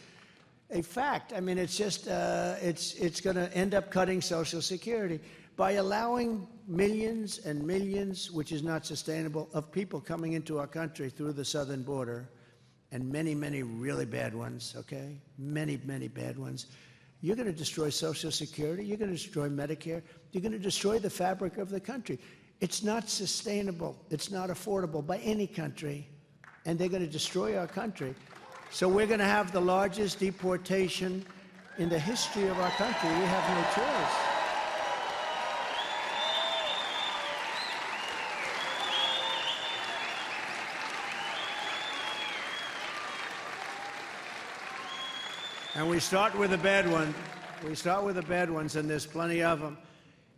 a fact. I mean, it's just, it's going to end up cutting Social Security by allowing millions and millions, which is not sustainable, of people coming into our country through the southern border. And many, many really bad ones, okay? Many, many bad ones. You're going to destroy Social Security. You're going to destroy Medicare. You're going to destroy the fabric of the country. It's not sustainable. It's not affordable by any country. And they're going to destroy our country. So we're going to have the largest deportation in the history of our country. We have no choice. And we start with the bad one. We start with the bad ones, and there's plenty of them.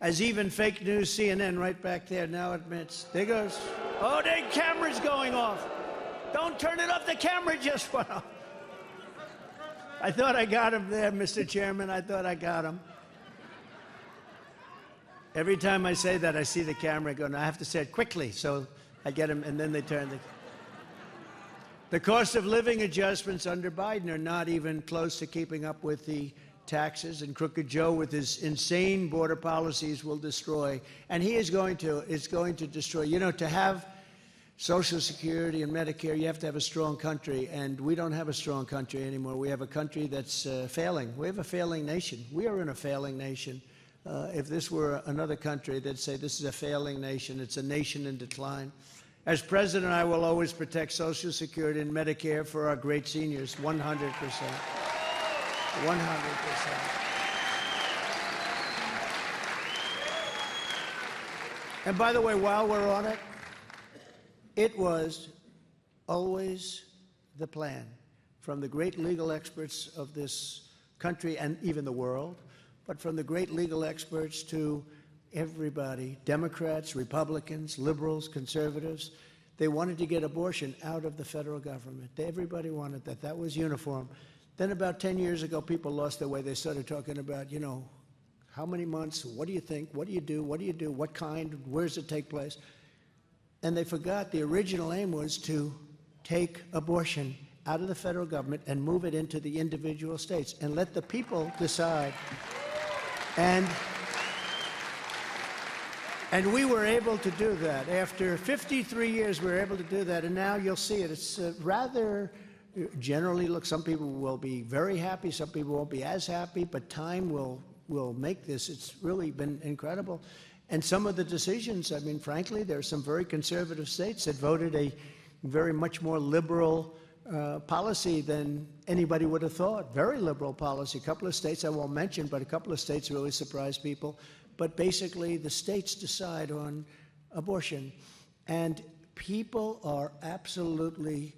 As even fake news CNN right back there now admits. There goes. Oh, the camera's going off. Don't turn it off. The camera just went off. I thought I got him there, Mr. Chairman. I thought I got him. Every time I say that, I see the camera go, and I have to say it quickly, so I get him, and then they turn the... The cost of living adjustments under Biden are not even close to keeping up with the taxes, and Crooked Joe with his insane border policies will destroy. And he is going to destroy. You know, to have Social Security and Medicare, you have to have a strong country, and we don't have a strong country anymore. We have a country that's failing. We have a failing nation. We are in a failing nation. if this were another country, they'd say this is a failing nation. It's a nation in decline. As president, I will always protect Social Security and Medicare for our great seniors, 100%. 100%. And by the way, while we're on it, it was always the plan from the great legal experts of this country and even the world, but from the great legal experts to everybody, Democrats, Republicans, liberals, conservatives. They wanted to get abortion out of the federal government. Everybody wanted that. That was uniform. Then about 10 years ago, people lost their way. They started talking about, you know, how many months, what do you think, what do you do, what do you do, what kind, where does it take place? And they forgot the original aim was to take abortion out of the federal government and move it into the individual states and let the people decide. And we were able to do that. After 53 years, we were able to do that, and now you'll see it. It's rather, generally, look, some people will be very happy, some people won't be as happy, but time will make this. It's really been incredible. And some of the decisions, I mean, frankly, there are some very conservative states that voted a very much more liberal policy than anybody would have thought. Very liberal policy. A couple of states I won't mention, but a couple of states really surprised people. But basically, the states decide on abortion. And people are absolutely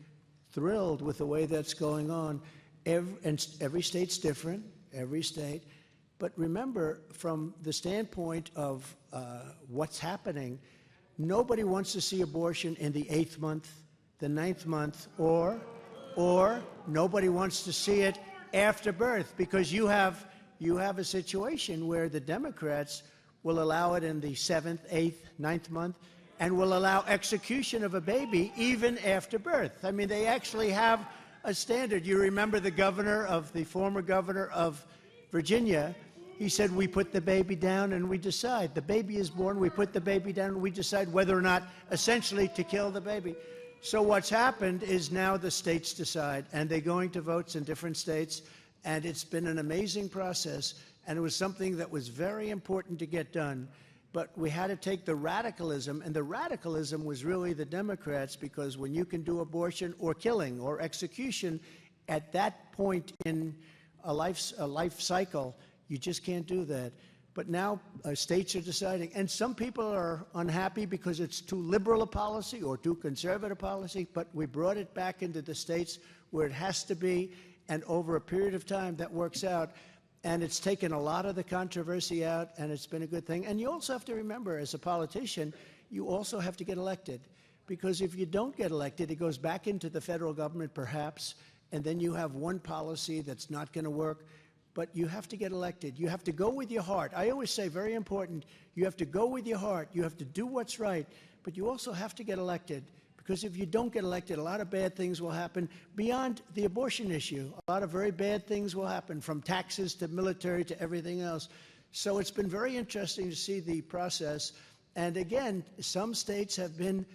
thrilled with the way that's going on. Every state's different, every state. But remember, from the standpoint of what's happening, nobody wants to see abortion in the 8th month, the 9th month, or nobody wants to see it after birth, because you have a situation where the Democrats will allow it in the 7th, 8th, 9th month, and will allow execution of a baby even after birth. I mean, they actually have a standard. You remember the former governor of Virginia. He said, we put the baby down and we decide. The baby is born, we put the baby down, and we decide whether or not, essentially, to kill the baby. So what's happened is now the states decide, and they're going to votes in different states, and it's been an amazing process, and it was something that was very important to get done. But we had to take the radicalism, and the radicalism was really the Democrats, because when you can do abortion or killing or execution at that point in a life cycle, you just can't do that. But now states are deciding, and some people are unhappy because it's too liberal a policy or too conservative policy, but we brought it back into the states where it has to be, and over a period of time that works out. And it's taken a lot of the controversy out, and it's been a good thing. And you also have to remember, as a politician, you also have to get elected. Because if you don't get elected, it goes back into the federal government, perhaps, and then you have one policy that's not going to work. But you have to get elected. You have to go with your heart. I always say, very important, you have to go with your heart. You have to do what's right, but you also have to get elected. Because if you don't get elected, a lot of bad things will happen beyond the abortion issue. A lot of very bad things will happen, from taxes to military to everything else. So it's been very interesting to see the process. And again, some states have been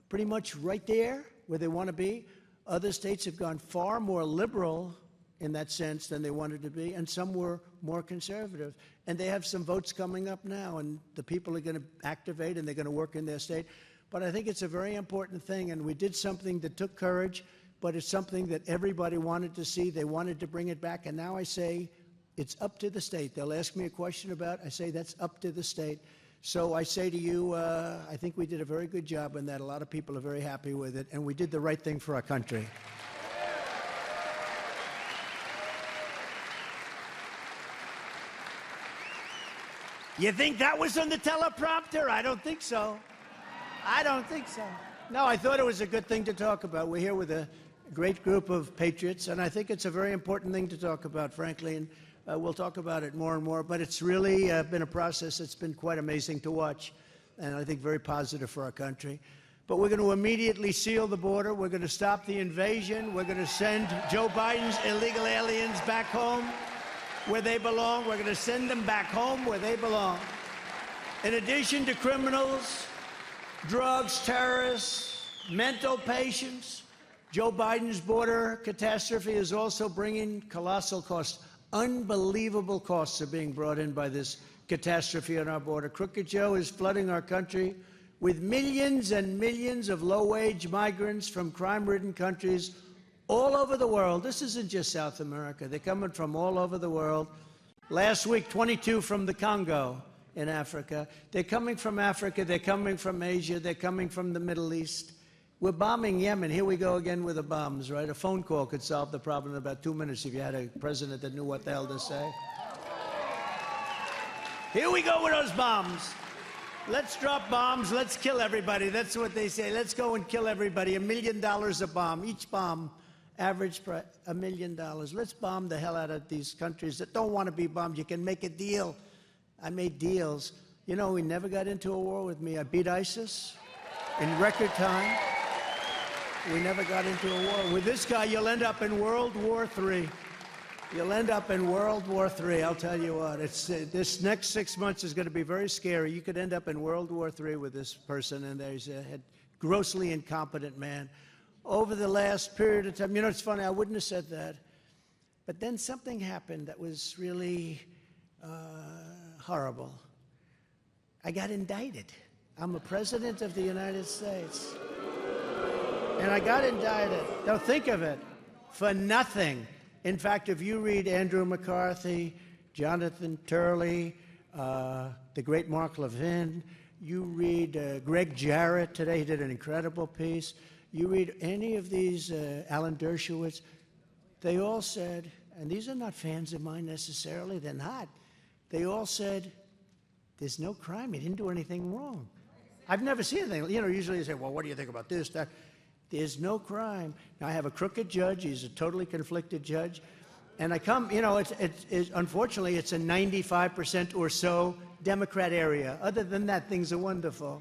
pretty much right there where they want to be. Other states have gone far more liberal in that sense than they wanted to be, and some were more conservative. And they have some votes coming up now, and the people are going to activate, and they're going to work in their state. But I think it's a very important thing, and we did something that took courage, but it's something that everybody wanted to see. They wanted to bring it back, and now I say it's up to the state. They'll ask me a question about it. I say that's up to the state. So I say to you, I think we did a very good job in that. A lot of people are very happy with it, and we did the right thing for our country. You think that was on the teleprompter? I don't think so. I don't think so. No, I thought it was a good thing to talk about. We're here with a great group of patriots, and I think it's a very important thing to talk about, frankly, and we'll talk about it more and more. But it's really been a process that's been quite amazing to watch, and I think very positive for our country. But we're going to immediately seal the border. We're going to stop the invasion. We're going to send Joe Biden's illegal aliens back home where they belong. We're going to send them back home where they belong. In addition to criminals, drugs, terrorists, mental patients, Joe Biden's border catastrophe is also bringing colossal costs. Unbelievable costs are being brought in by this catastrophe on our border. Crooked Joe is flooding our country with millions and millions of low-wage migrants from crime-ridden countries all over the world. This isn't just South America. They're coming from all over the world. Last week, 22 from the Congo in Africa. They're coming from Africa. They're coming from Asia. They're coming from the Middle East. We're bombing Yemen. Here we go again with the bombs, right? A phone call could solve the problem in about 2 minutes if you had a president that knew what the hell to say. Here we go with those bombs. Let's drop bombs. Let's kill everybody. That's what they say. Let's go and kill everybody. $1 million a bomb. Each bomb, average price, $1 million. Let's bomb the hell out of these countries that don't want to be bombed. You can make a deal. I made deals. You know, we never got into a war with me. I beat ISIS in record time. We never got into a war. With this guy, you'll end up in World War III. You'll end up in World War III, I'll tell you what. This next 6 months is going to be very scary. You could end up in World War III with this person in there. He's a grossly incompetent man. Over the last period of time, you know, it's funny, I wouldn't have said that. But then something happened that was really horrible. I got indicted. I'm a president of the United States. And I got indicted. Now think of it, for nothing. In fact, if you read Andrew McCarthy, Jonathan Turley, the great Mark Levin, you read Greg Jarrett today, he did an incredible piece. You read any of these, Alan Dershowitz, they all said, and these are not fans of mine necessarily, they're not. They all said, there's no crime, he didn't do anything wrong. I've never seen anything. You know, usually you say, well, what do you think about this, that? There's no crime. Now, I have a crooked judge. He's a totally conflicted judge. And I come, you know, unfortunately, it's a 95% or so Democrat area. Other than that, things are wonderful.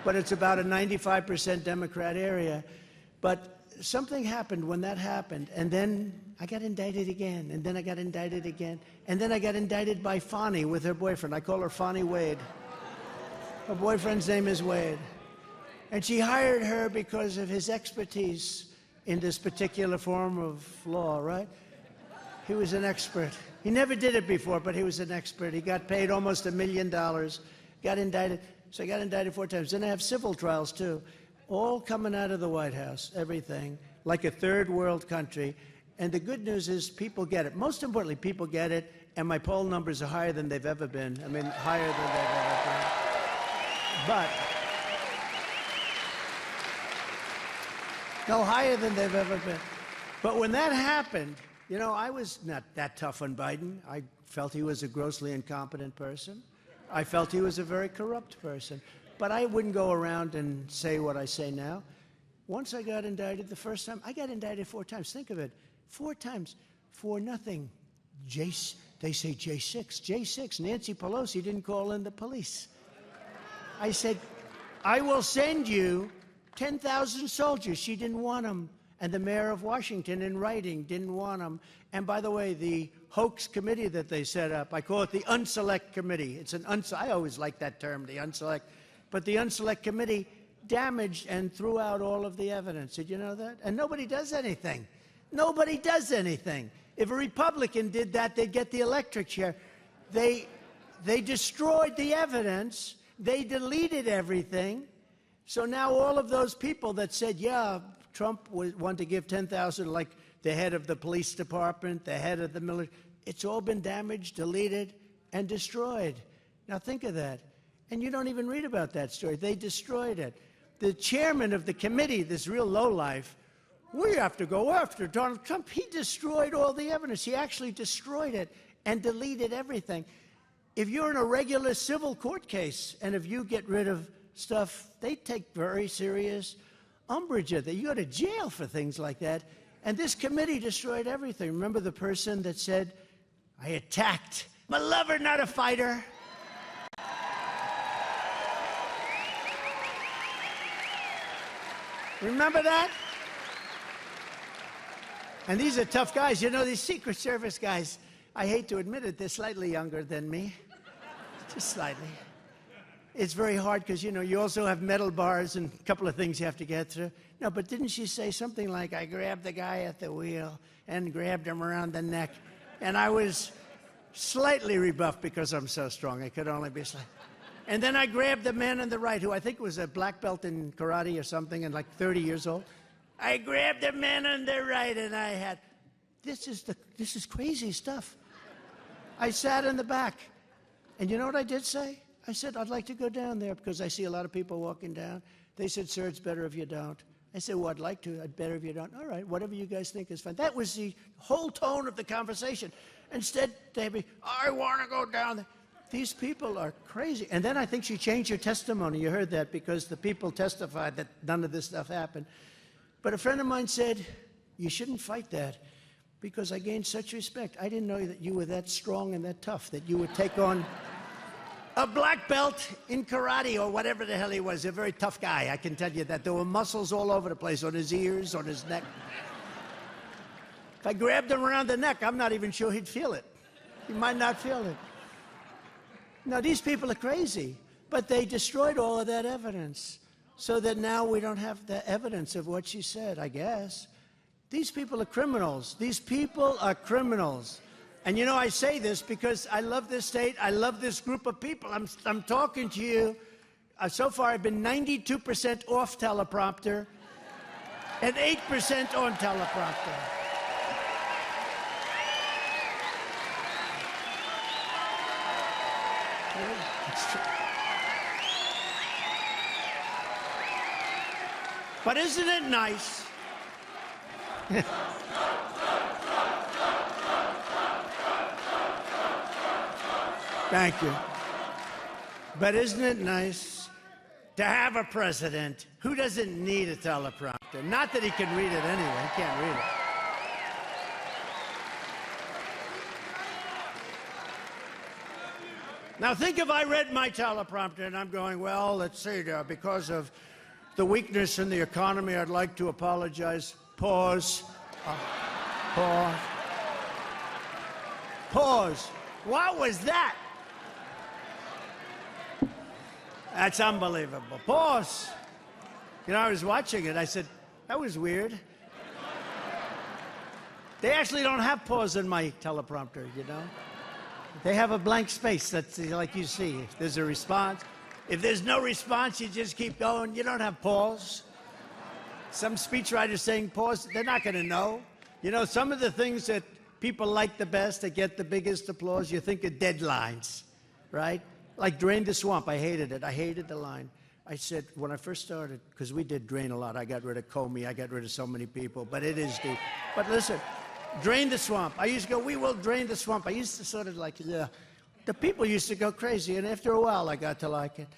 But it's about a 95% Democrat area. But something happened when that happened. And then I got indicted again. And then I got indicted again. And then I got indicted by Fonnie with her boyfriend. I call her Fonnie Wade. Her boyfriend's name is Wade. And she hired her because of his expertise in this particular form of law, right? He was an expert. He never did it before, but he was an expert. He got paid almost $1 million, got indicted. So I got indicted 4 times. Then I have civil trials, too, all coming out of the White House, everything, like a third world country. And the good news is people get it. Most importantly, people get it, and my poll numbers are higher than they've ever been. I mean, higher than they've ever been. But no, higher than they've ever been. But when that happened, you know, I was not that tough on Biden. I felt he was a grossly incompetent person. I felt he was a very corrupt person. But I wouldn't go around and say what I say now. Once I got indicted the first time, I got indicted 4 times. Think of it, 4 times for nothing. They say J6. J6, Nancy Pelosi didn't call in the police. I said, I will send you 10,000 soldiers. She didn't want them. And the mayor of Washington, in writing, didn't want them. And by the way, the hoax committee that they set up, I call it the Unselect Committee. It's an I always like that term, the Unselect. But the Unselect Committee damaged and threw out all of the evidence. Did you know that? And nobody does anything. Nobody does anything. If a Republican did that, they'd get the electric chair. They destroyed the evidence. They deleted everything. So now all of those people that said, yeah, Trump wanted to give 10,000, like the head of the police department, the head of the military, it's all been damaged, deleted, and destroyed. Now think of that. And you don't even read about that story. They destroyed it. The chairman of the committee, this real lowlife, we have to go after Donald Trump. He destroyed all the evidence. He actually destroyed it and deleted everything. If you're in a regular civil court case, and if you get rid of stuff, they take very serious umbrage at that. You go to jail for things like that. And this committee destroyed everything. Remember the person that said, I attacked. I'm a lover, not a fighter. Remember that? And these are tough guys. You know, these Secret Service guys, I hate to admit it, they're slightly younger than me. Just slightly. It's very hard because, you know, you also have metal bars and a couple of things you have to get through. No, but didn't she say something like, I grabbed the guy at the wheel and grabbed him around the neck? And I was slightly rebuffed because I'm so strong. I could only be slightly. And then I grabbed the man on the right, who I think was a black belt in karate or something and like 30 years old. I grabbed the man on the right and I had, this is crazy stuff. I sat in the back. And you know what I did say? I said, I'd like to go down there because I see a lot of people walking down. They said, sir, it's better if you don't. I said, well, I'd like to. I'd better if you don't. All right, whatever you guys think is fine. That was the whole tone of the conversation. Instead, they'd be, I want to go down there. These people are crazy. And then I think she changed her testimony. You heard that because the people testified that none of this stuff happened. But a friend of mine said, you shouldn't fight that because I gained such respect. I didn't know that you were that strong and that tough, that you would take on a black belt in karate or whatever the hell he was. A very tough guy, I can tell you that. There were muscles all over the place, on his ears, on his neck. If I grabbed him around the neck, I'm not even sure he'd feel it. He might not feel it. Now, these people are crazy, but they destroyed all of that evidence so that now we don't have the evidence of what she said, I guess. These people are criminals. These people are criminals. And you know, I say this because I love this state. I love this group of people. I'm talking to you. So far, I've been 92% off teleprompter and 8% on teleprompter. But isn't it nice? Thank you. But isn't it nice to have a president who doesn't need a teleprompter? Not that he can read it anyway. He can't read it. Now think if I read my teleprompter and I'm going, well, let's see, because of the weakness in the economy, I'd like to apologize. Pause. Pause. Pause. What was that? That's unbelievable. Pause. You know, I was watching it. I said, that was weird. They actually don't have pause in my teleprompter, you know? They have a blank space that's like you see. If there's a response. If there's no response, you just keep going. You don't have pause. Some speechwriters saying pause, they're not going to know. You know, some of the things that people like the best, that get the biggest applause, you think of deadlines, right? Like Drain the Swamp. I hated it. I hated the line. I said, when I first started, because we did Drain a lot, I got rid of Comey, I got rid of so many people, but it is deep. But listen, Drain the Swamp. I used to go, we will drain the swamp. I used to sort of like, yeah. The people used to go crazy, and after a while, I got to like it.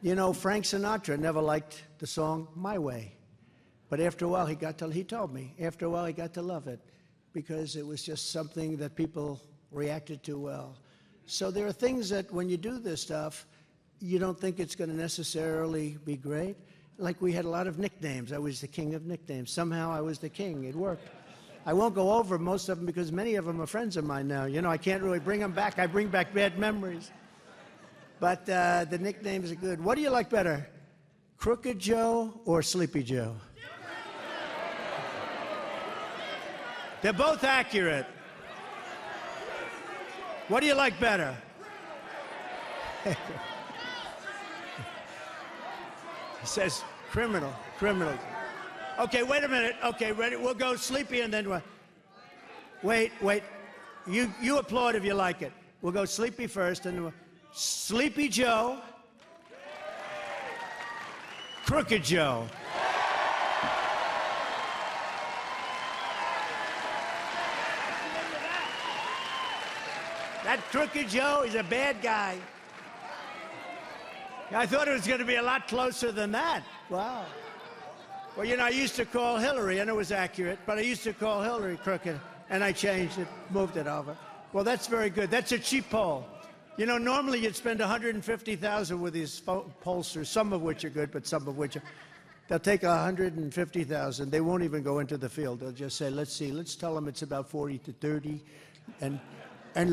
You know, Frank Sinatra never liked the song My Way. But after a while, he told me, after a while, he got to love it because it was just something that people reacted to well. So there are things that when you do this stuff, you don't think it's going to necessarily be great. Like we had a lot of nicknames. I was the king of nicknames. Somehow I was the king. It worked. I won't go over most of them because many of them are friends of mine now. You know, I can't really bring them back. I bring back bad memories. But the nicknames are good. What do you like better, Crooked Joe or Sleepy Joe? They're both accurate. What do you like better? He says criminal. Okay, wait a minute. Okay, ready? We'll go Sleepy and then what? Wait. You applaud if you like it. We'll go Sleepy first and Sleepy Joe. Crooked Joe. That Crooked Joe is a bad guy. I thought it was going to be a lot closer than that. Wow. Well, you know, I used to call Hillary, and it was accurate, but I used to call Hillary crooked, and I changed it, moved it over. Well, that's very good. That's a cheap poll. You know, normally you'd spend $150,000 with these pollsters, some of which are good, but some of which are... They'll take $150,000. They won't even go into the field. They'll just say, let's see, let's tell them it's about 40 to 30, and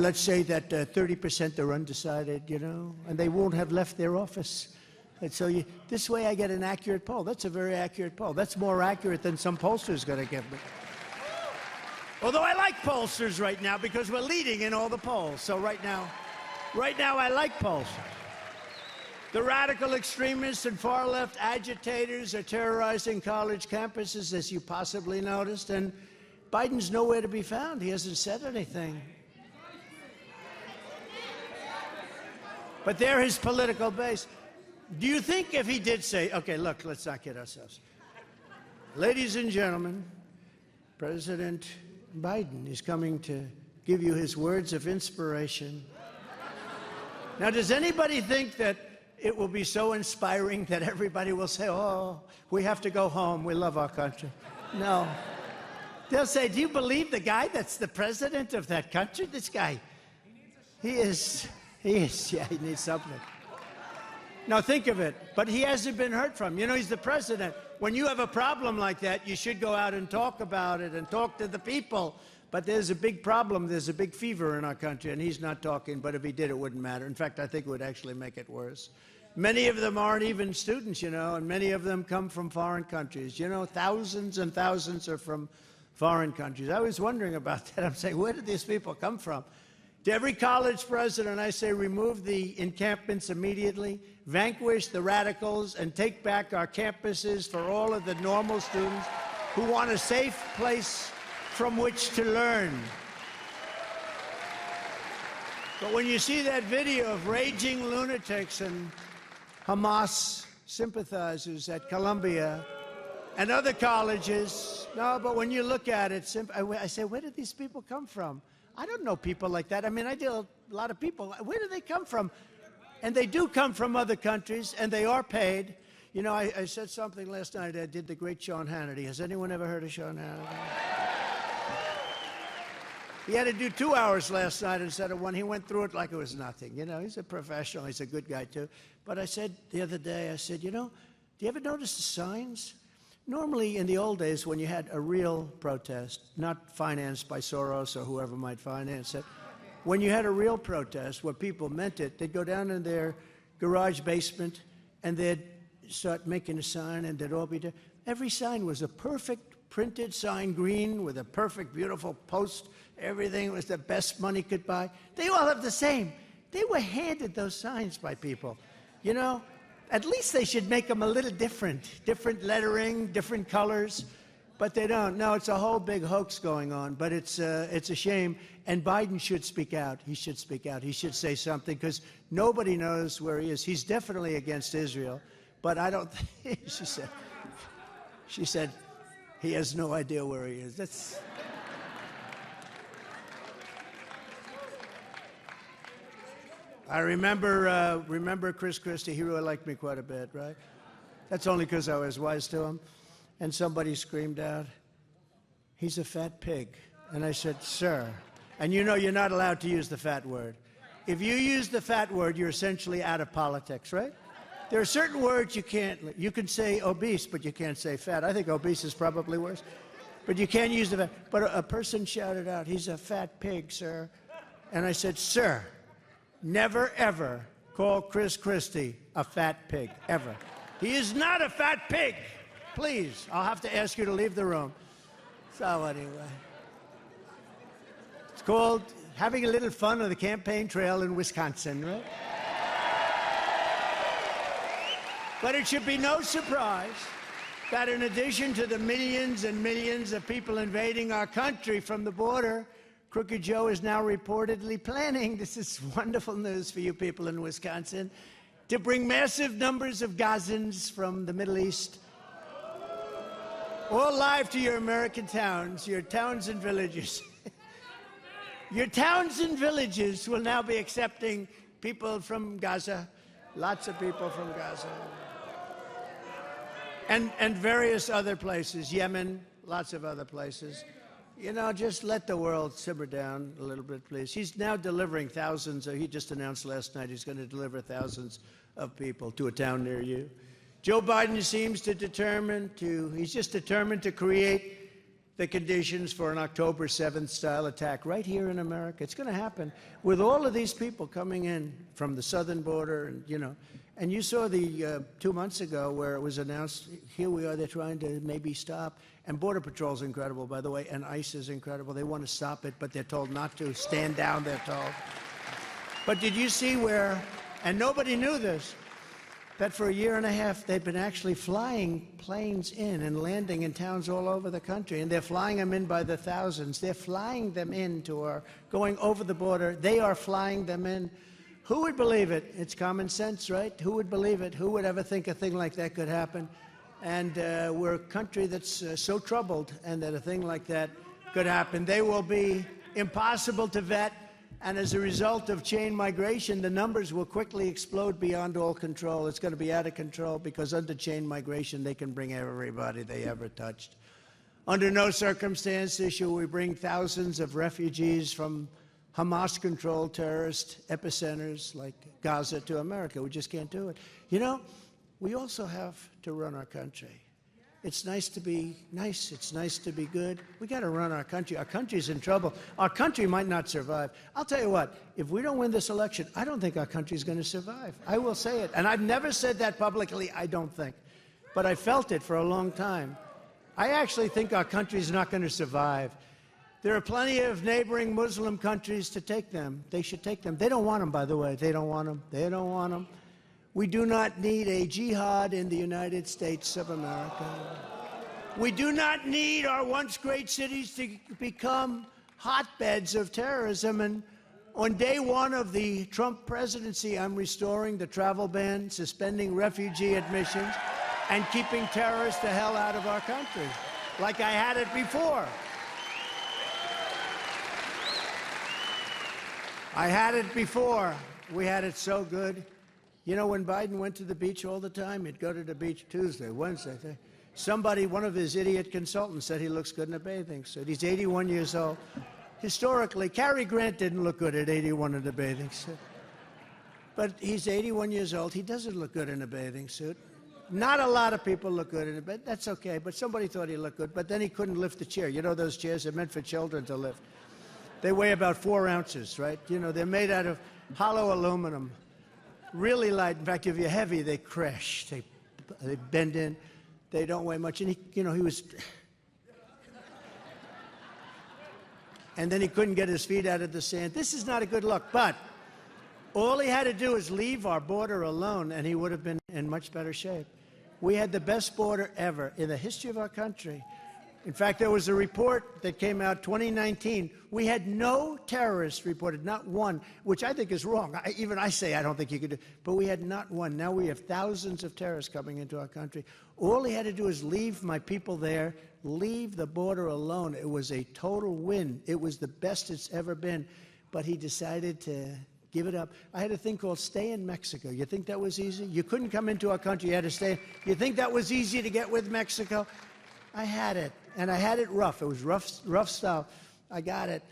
let's say that 30% are undecided, you know, and they won't have left their office. And so this way I get an accurate poll. That's a very accurate poll. That's more accurate than some pollster's going to give me. Although I like pollsters right now because we're leading in all the polls. So right now I like pollsters. The radical extremists and far-left agitators are terrorizing college campuses, as you possibly noticed, and Biden's nowhere to be found. He hasn't said anything. But they're his political base. Do you think if he did say, okay, look, let's not kid ourselves. Ladies and gentlemen, President Biden is coming to give you his words of inspiration. Now, does anybody think that it will be so inspiring that everybody will say, oh, we have to go home, we love our country? No. They'll say, do you believe the guy that's the president of that country? This guy, he is, yeah, he needs something. Now think of it, but he hasn't been heard from. You know, he's the president. When you have a problem like that, you should go out and talk about it and talk to the people. But there's a big problem, there's a big fever in our country, and he's not talking, but if he did, it wouldn't matter. In fact, I think it would actually make it worse. Many of them aren't even students, you know, and many of them come from foreign countries. You know, thousands and thousands are from foreign countries. I was wondering about that. I'm saying, where did these people come from? To every college president, I say, remove the encampments immediately, vanquish the radicals, and take back our campuses for all of the normal students who want a safe place from which to learn. But when you see that video of raging lunatics and Hamas sympathizers at Columbia and other colleges, no, but when you look at it, I say, where did these people come from? I don't know people like that. I mean, I deal with a lot of people. Where do they come from? And they do come from other countries, and they are paid. You know, I said something last night. I did the great Sean Hannity. Has anyone ever heard of Sean Hannity? He had to do 2 hours last night instead of one. He went through it like it was nothing. You know, he's a professional. He's a good guy, too. But I said the other day, I said, you know, do you ever notice the signs? Normally, in the old days, when you had a real protest, not financed by Soros or whoever might finance it, when you had a real protest where people meant it, they'd go down in their garage basement and they'd start making a sign, and they'd all be there. Every sign was a perfect printed sign, green, with a perfect, beautiful post. Everything was the best money could buy. They all have the same. They were handed those signs by people. You know, at least they should make them a little different. Different lettering, different colors. But they don't. No, it's a whole big hoax going on. But it's a shame. And Biden should speak out. He should speak out. He should say something, because nobody knows where he is. He's definitely against Israel. But I don't think, she said, he has no idea where he is. That's... I remember Chris Christie. He really liked me quite a bit, right? That's only because I was wise to him. And somebody screamed out, he's a fat pig. And I said, sir, and you know you're not allowed to use the fat word. If you use the fat word, you're essentially out of politics, right? There are certain words you can't. You can say obese, but you can't say fat. I think obese is probably worse. But you can't use the fat. But a person shouted out, he's a fat pig, sir. And I said, sir, never, ever call Chris Christie a fat pig, ever. He is not a fat pig. Please, I'll have to ask you to leave the room. So anyway, it's called having a little fun on the campaign trail in Wisconsin, right? But it should be no surprise that in addition to the millions and millions of people invading our country from the border, Crooked Joe is now reportedly planning, this is wonderful news for you people in Wisconsin, to bring massive numbers of Gazans from the Middle East, all live to your American towns, your towns and villages. Your towns and villages will now be accepting people from Gaza, lots of people from Gaza. And various other places, Yemen, lots of other places. You know, just let the world simmer down a little bit, please. He's now delivering thousands, he just announced last night he's going to deliver thousands of people to a town near you. Joe Biden seems he's just determined to create the conditions for an October 7th style attack right here in America. It's going to happen with all of these people coming in from the southern border, and, you know, And you saw the 2 months ago where it was announced, here we are, they're trying to maybe stop. And Border Patrol's incredible, by the way, and ICE is incredible. They want to stop it, but they're told not to. Stand down, they're told. But did you see where, and nobody knew this, that for a year and a half they've been actually flying planes in and landing in towns all over the country, and they're flying them in by the thousands. They're flying them into our, going over the border. They are flying them in. Who would believe it? It's common sense, right? Who would believe it? Who would ever think a thing like that could happen? And we're a country that's so troubled, and that a thing like that could happen. They will be impossible to vet, and as a result of chain migration, the numbers will quickly explode beyond all control. It's going to be out of control because under chain migration, they can bring everybody they ever touched. Under no circumstances should we bring thousands of refugees from Hamas-controlled terrorist epicenters like Gaza to America. We just can't do it. You know, we also have to run our country. It's nice to be nice. It's nice to be good. We got to run our country. Our country's in trouble. Our country might not survive. I'll tell you what, if we don't win this election, I don't think our country's going to survive. I will say it. And I've never said that publicly, I don't think. But I felt it for a long time. I actually think our country's not going to survive. There are plenty of neighboring Muslim countries to take them. They should take them. They don't want them, by the way. They don't want them. They don't want them. We do not need a jihad in the United States of America. We do not need our once great cities to become hotbeds of terrorism. And on day one of the Trump presidency, I'm restoring the travel ban, suspending refugee admissions, and keeping terrorists the hell out of our country, like I had it before. I had it before. We had it so good. You know, when Biden went to the beach all the time, he'd go to the beach Tuesday, Wednesday. Somebody, one of his idiot consultants, said he looks good in a bathing suit. He's 81 years old. Historically, Cary Grant didn't look good at 81 in a bathing suit. But he's 81 years old. He doesn't look good in a bathing suit. Not a lot of people look good in it, but that's okay. But somebody thought he looked good. But then he couldn't lift the chair. You know those chairs are meant for children to lift. They weigh about 4 ounces, right? You know, they're made out of hollow aluminum. Really light. In fact, if you're heavy, they crash. They bend in. They don't weigh much. And he was... And then he couldn't get his feet out of the sand. This is not a good look. But all he had to do is leave our border alone, and he would have been in much better shape. We had the best border ever in the history of our country. In fact, there was a report that came out 2019. We had no terrorists reported, not one, which I think is wrong. Even I say I don't think you could do, but we had not one. Now we have thousands of terrorists coming into our country. All he had to do is leave my people there, leave the border alone. It was a total win. It was the best it's ever been. But he decided to give it up. I had a thing called stay in Mexico. You think that was easy? You couldn't come into our country. You had to stay. You think that was easy to get with Mexico? I had it, and I had it rough. It was rough stuff. I got it,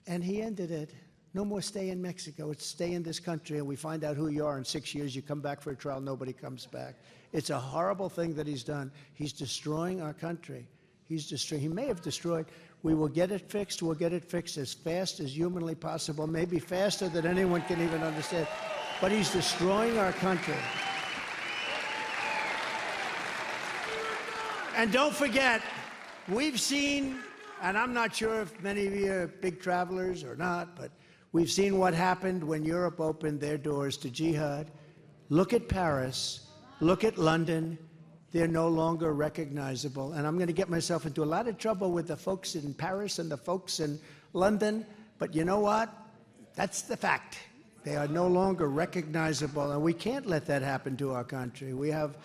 and he ended it. No more stay in Mexico. It's stay in this country, and we find out who you are in 6 years. You come back for a trial, nobody comes back. It's a horrible thing that he's done. He's destroying our country. He may have destroyed. We will get it fixed. We'll get it fixed as fast as humanly possible, maybe faster than anyone can even understand. But he's destroying our country. And don't forget, we've seen, and I'm not sure if many of you are big travelers or not, but we've seen what happened when Europe opened their doors to jihad. Look at Paris. Look at London. They're no longer recognizable. And I'm going to get myself into a lot of trouble with the folks in Paris and the folks in London. But you know what? That's the fact. They are no longer recognizable. And we can't let that happen to our country. We have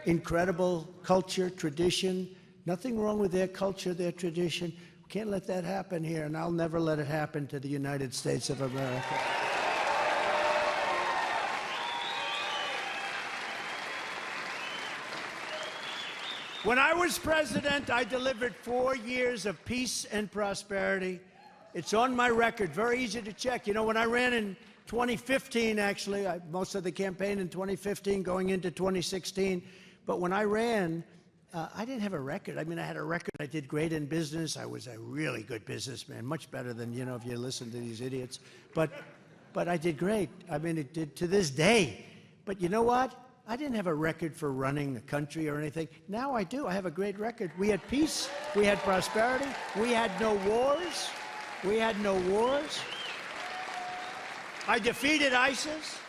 incredible culture, tradition. Nothing wrong with their culture, their tradition. We can't let that happen here, and I'll never let it happen to the United States of America. When I was president, I delivered 4 years of peace and prosperity. It's on my record, very easy to check. You know, when I ran in 2015, actually, most of the campaign in 2015 going into 2016, but when I ran, I didn't have a record. I mean, I had a record. I did great in business. I was a really good businessman, much better than, you know, if you listen to these idiots. But I did great. I mean, it did to this day. But you know what? I didn't have a record for running the country or anything. Now I do. I have a great record. We had peace. We had prosperity. We had no wars. We had no wars. I defeated ISIS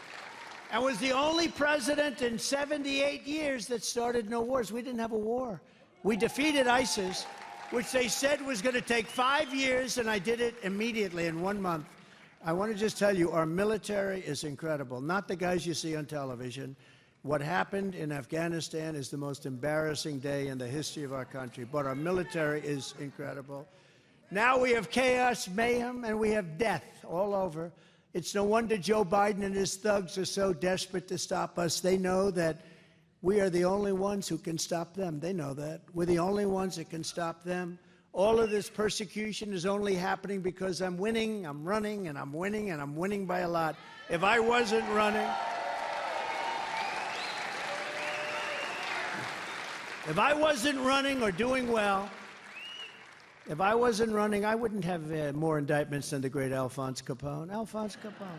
and was the only president in 78 years that started no wars. We didn't have a war. We defeated ISIS, which they said was going to take 5 years, and I did it immediately in 1 month. I want to just tell you, our military is incredible. Not the guys you see on television. What happened in Afghanistan is the most embarrassing day in the history of our country, but our military is incredible. Now we have chaos, mayhem, and we have death all over. It's no wonder Joe Biden and his thugs are so desperate to stop us. They know that we are the only ones who can stop them. They know that. We're the only ones that can stop them. All of this persecution is only happening because I'm winning, I'm running, and I'm winning, and I'm winning by a lot. If I wasn't running... If I wasn't running or doing well, if I wasn't running, I wouldn't have more indictments than the great Alphonse Capone. Alphonse Capone.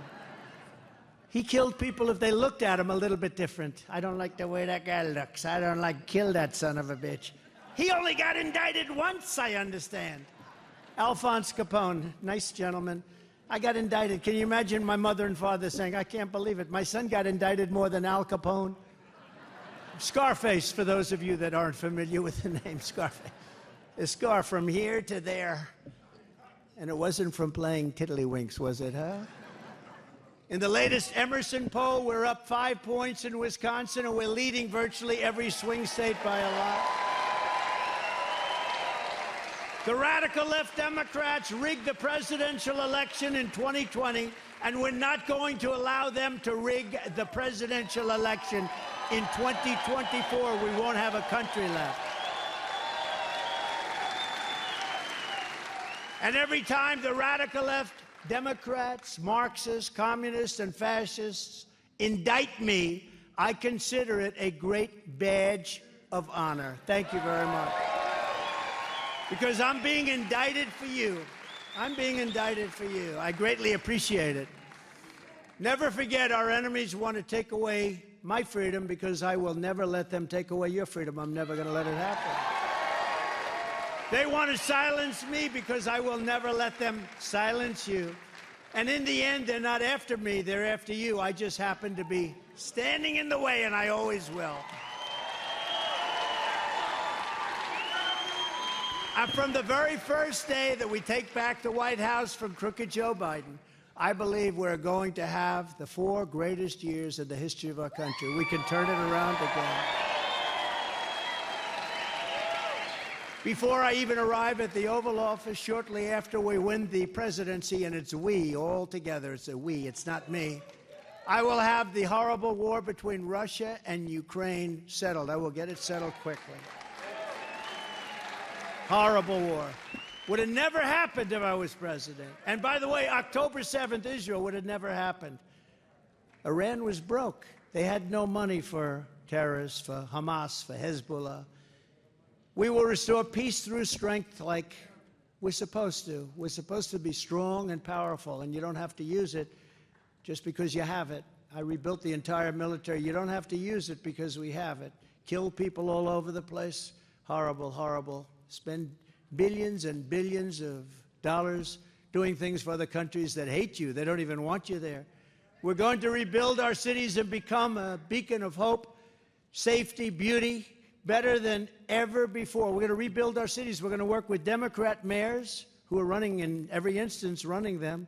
He killed people if they looked at him a little bit different. I don't like the way that guy looks. I don't like, kill that son of a bitch. He only got indicted once, I understand. Alphonse Capone, nice gentleman. I got indicted. Can you imagine my mother and father saying, I can't believe it. My son got indicted more than Al Capone. Scarface, for those of you that aren't familiar with the name Scarface. A scar from here to there. And it wasn't from playing tiddlywinks, was it, huh? In the latest Emerson poll, we're up 5 points in Wisconsin, and we're leading virtually every swing state by a lot. The radical left Democrats rigged the presidential election in 2020, and we're not going to allow them to rig the presidential election in 2024. We won't have a country left. And every time the radical left, Democrats, Marxists, communists, and fascists indict me, I consider it a great badge of honor. Thank you very much. Because I'm being indicted for you. I'm being indicted for you. I greatly appreciate it. Never forget, our enemies want to take away my freedom because I will never let them take away your freedom. I'm never going to let it happen. They want to silence me because I will never let them silence you. And in the end, they're not after me, they're after you. I just happen to be standing in the way, and I always will. And from the very first day that we take back the White House from crooked Joe Biden, I believe we're going to have the 4 greatest years in the history of our country. We can turn it around again. Before I even arrive at the Oval Office, shortly after we win the presidency, and it's we all together, it's a we, it's not me, I will have the horrible war between Russia and Ukraine settled. I will get it settled quickly. Horrible war. Would have never happened if I was president. And by the way, October 7th, Israel would have never happened. Iran was broke. They had no money for terrorists, for Hamas, for Hezbollah. We will restore peace through strength like we're supposed to. We're supposed to be strong and powerful, and you don't have to use it just because you have it. I rebuilt the entire military. You don't have to use it because we have it. Kill people all over the place. Horrible, horrible. Spend billions and billions of dollars doing things for other countries that hate you. They don't even want you there. We're going to rebuild our cities and become a beacon of hope, safety, beauty, better than ever before. We're going to rebuild our cities. We're going to work with Democrat mayors who are running, in every instance, running them.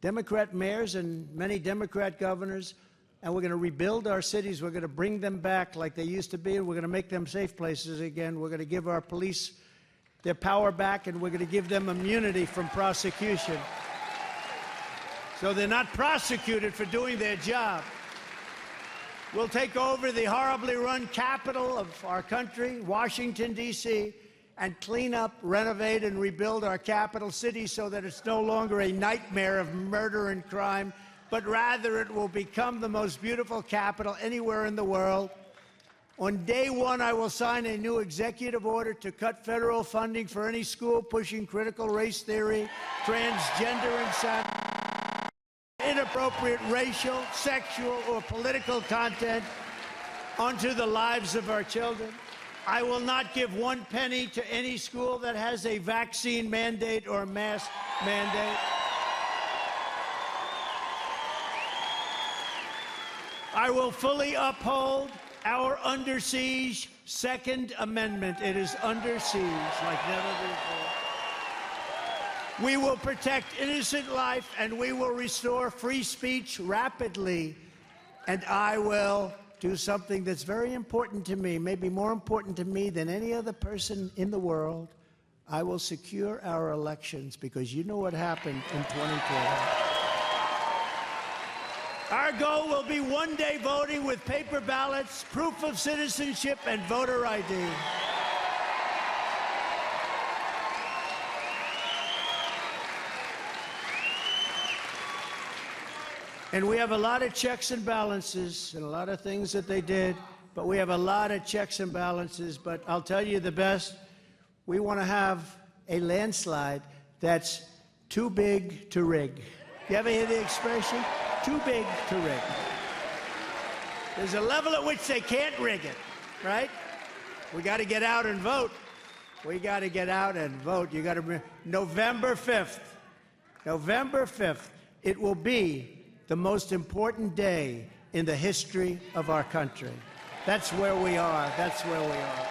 Democrat mayors and many Democrat governors. And we're going to rebuild our cities. We're going to bring them back like they used to be, and we're going to make them safe places again. We're going to give our police their power back, and we're going to give them immunity from prosecution. So they're not prosecuted for doing their job. We'll take over the horribly run capital of our country, Washington, D.C., and clean up, renovate, and rebuild our capital city so that it's no longer a nightmare of murder and crime, but rather it will become the most beautiful capital anywhere in the world. On day one, I will sign a new executive order to cut federal funding for any school pushing critical race theory, transgender insanity, inappropriate racial, sexual, or political content. onto the lives of our children. I will not give one penny to any school that has a vaccine mandate or a mask mandate. I will fully uphold our under siege Second Amendment. It is under siege like never before. We will protect innocent life and we will restore free speech rapidly. And I will do something that's very important to me, maybe more important to me than any other person in the world. I will secure our elections, because you know what happened in 2012. Our goal will be one-day voting with paper ballots, proof of citizenship, and voter ID. And we have a lot of checks and balances and a lot of things that they did, but we have a lot of checks and balances. But I'll tell you the best, we want to have a landslide that's too big to rig. You ever hear the expression? Too big to rig. There's a level at which they can't rig it, right? We got to get out and vote. We got to get out and vote. You got to November 5th. November 5th. It will be the most important day in the history of our country. That's where we are. That's where we are.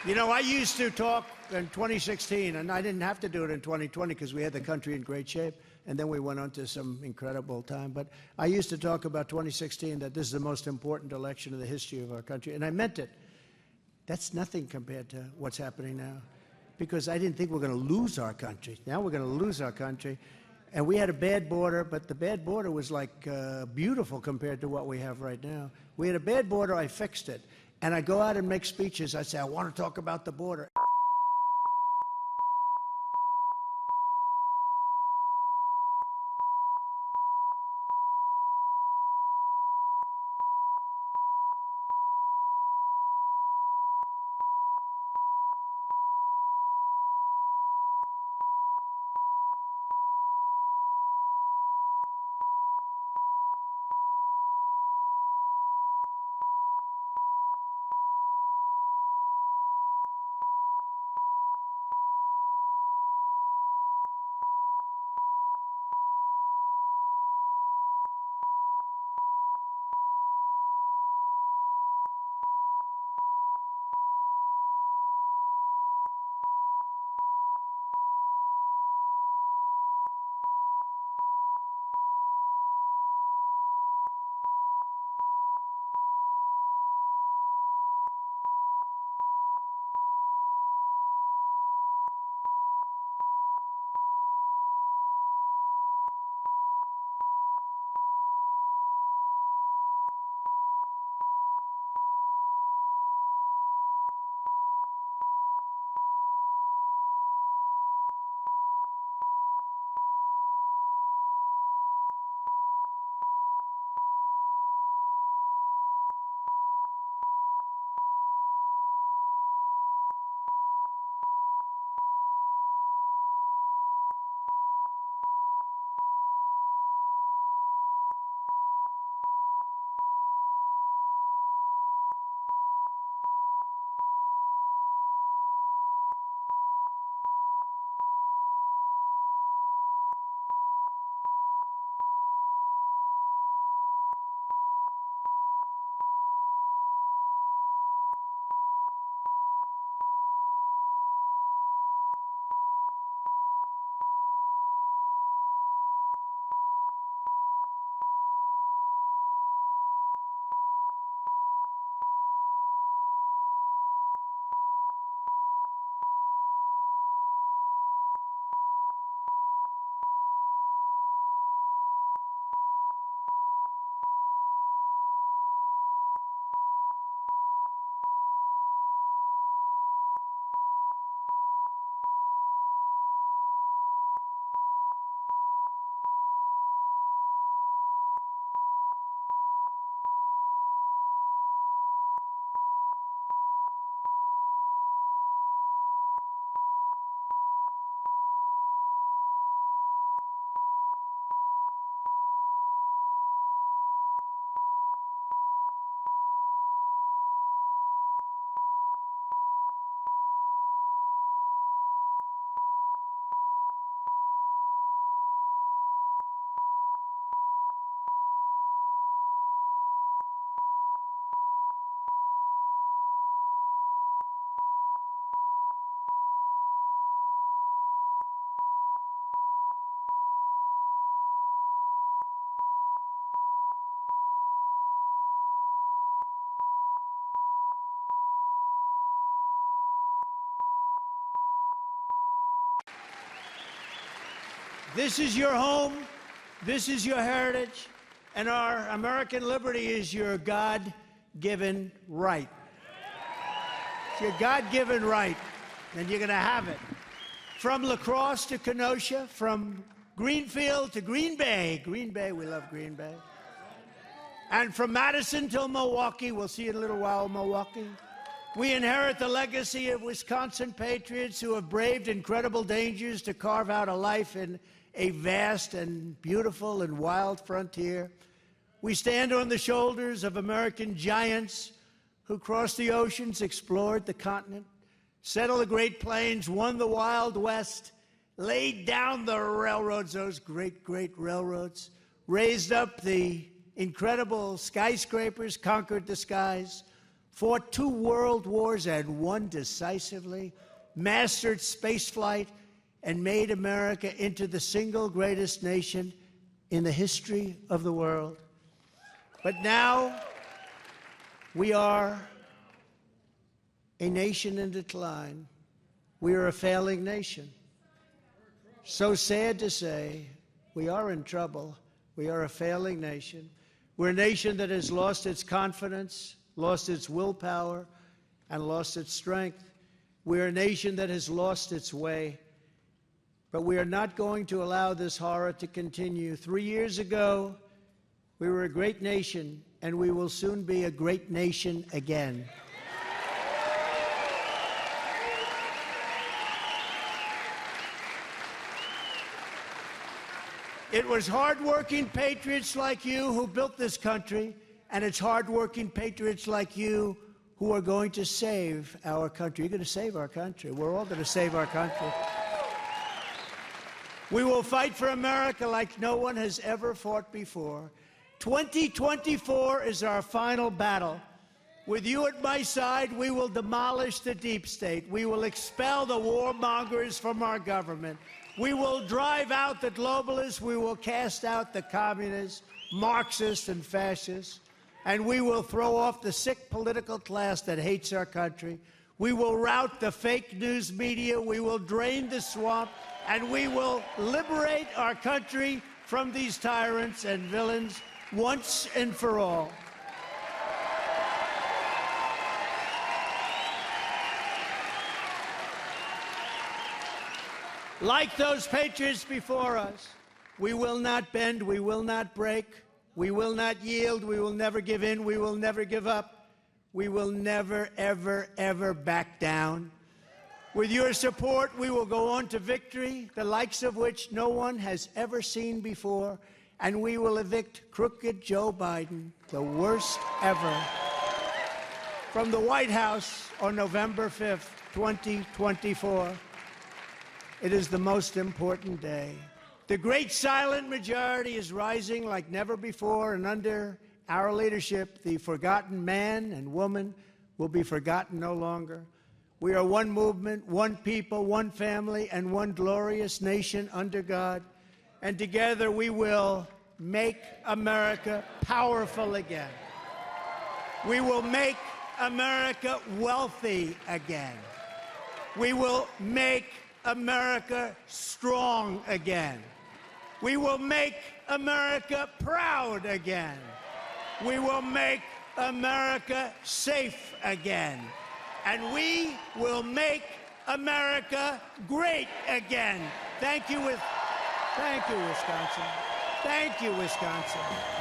You know, I used to talk in 2016, and I didn't have to do it in 2020 because we had the country in great shape, and then we went on to some incredible time. But I used to talk about 2016, that this is the most important election in the history of our country, and I meant it. That's nothing compared to what's happening now, because I didn't think we're going to lose our country. Now we're going to lose our country. And we had a bad border, but the bad border was like beautiful compared to what we have right now. We had a bad border, I fixed it. And I go out and make speeches. I say, I want to talk about the border. This is your home. This is your heritage. And our American liberty is your God-given right. It's your God-given right, and you're going to have it. From La Crosse to Kenosha, from Greenfield to Green Bay. Green Bay, we love Green Bay. And from Madison till Milwaukee, we'll see you in a little while, Milwaukee. We inherit the legacy of Wisconsin patriots who have braved incredible dangers to carve out a life in a vast and beautiful and wild frontier. We stand on the shoulders of American giants who crossed the oceans, explored the continent, settled the Great Plains, won the Wild West, laid down the railroads, those great, great railroads, raised up the incredible skyscrapers, conquered the skies, fought 2 world wars and won decisively, mastered spaceflight, and made America into the single greatest nation in the history of the world. But now we are a nation in decline. We are a failing nation. So sad to say, we are in trouble. We are a failing nation. We're a nation that has lost its confidence, lost its willpower, and lost its strength. We're a nation that has lost its way. But we are not going to allow this horror to continue. 3 years ago, we were a great nation, and we will soon be a great nation again. It was hardworking patriots like you who built this country, and it's hardworking patriots like you who are going to save our country. You're going to save our country. We're all going to save our country. We will fight for America like no one has ever fought before. 2024 is our final battle. With you at my side, we will demolish the deep state. We will expel the warmongers from our government. We will drive out the globalists. We will cast out the communists, Marxists, and fascists. And we will throw off the sick political class that hates our country. We will rout the fake news media. We will drain the swamp. And we will liberate our country from these tyrants and villains once and for all. Like those patriots before us, we will not bend, we will not break, we will not yield, we will never give in, we will never give up, we will never, ever, ever back down. With your support, we will go on to victory, the likes of which no one has ever seen before, and we will evict crooked Joe Biden, the worst ever, from the White House on November 5th, 2024. It is the most important day. The great silent majority is rising like never before, and under our leadership, the forgotten man and woman will be forgotten no longer. We are one movement, one people, one family, and one glorious nation under God. And together we will make America powerful again. We will make America wealthy again. We will make America strong again. We will make America proud again. We will make America safe again. And we will make America great again. Thank you, Wisconsin. Thank you, Wisconsin.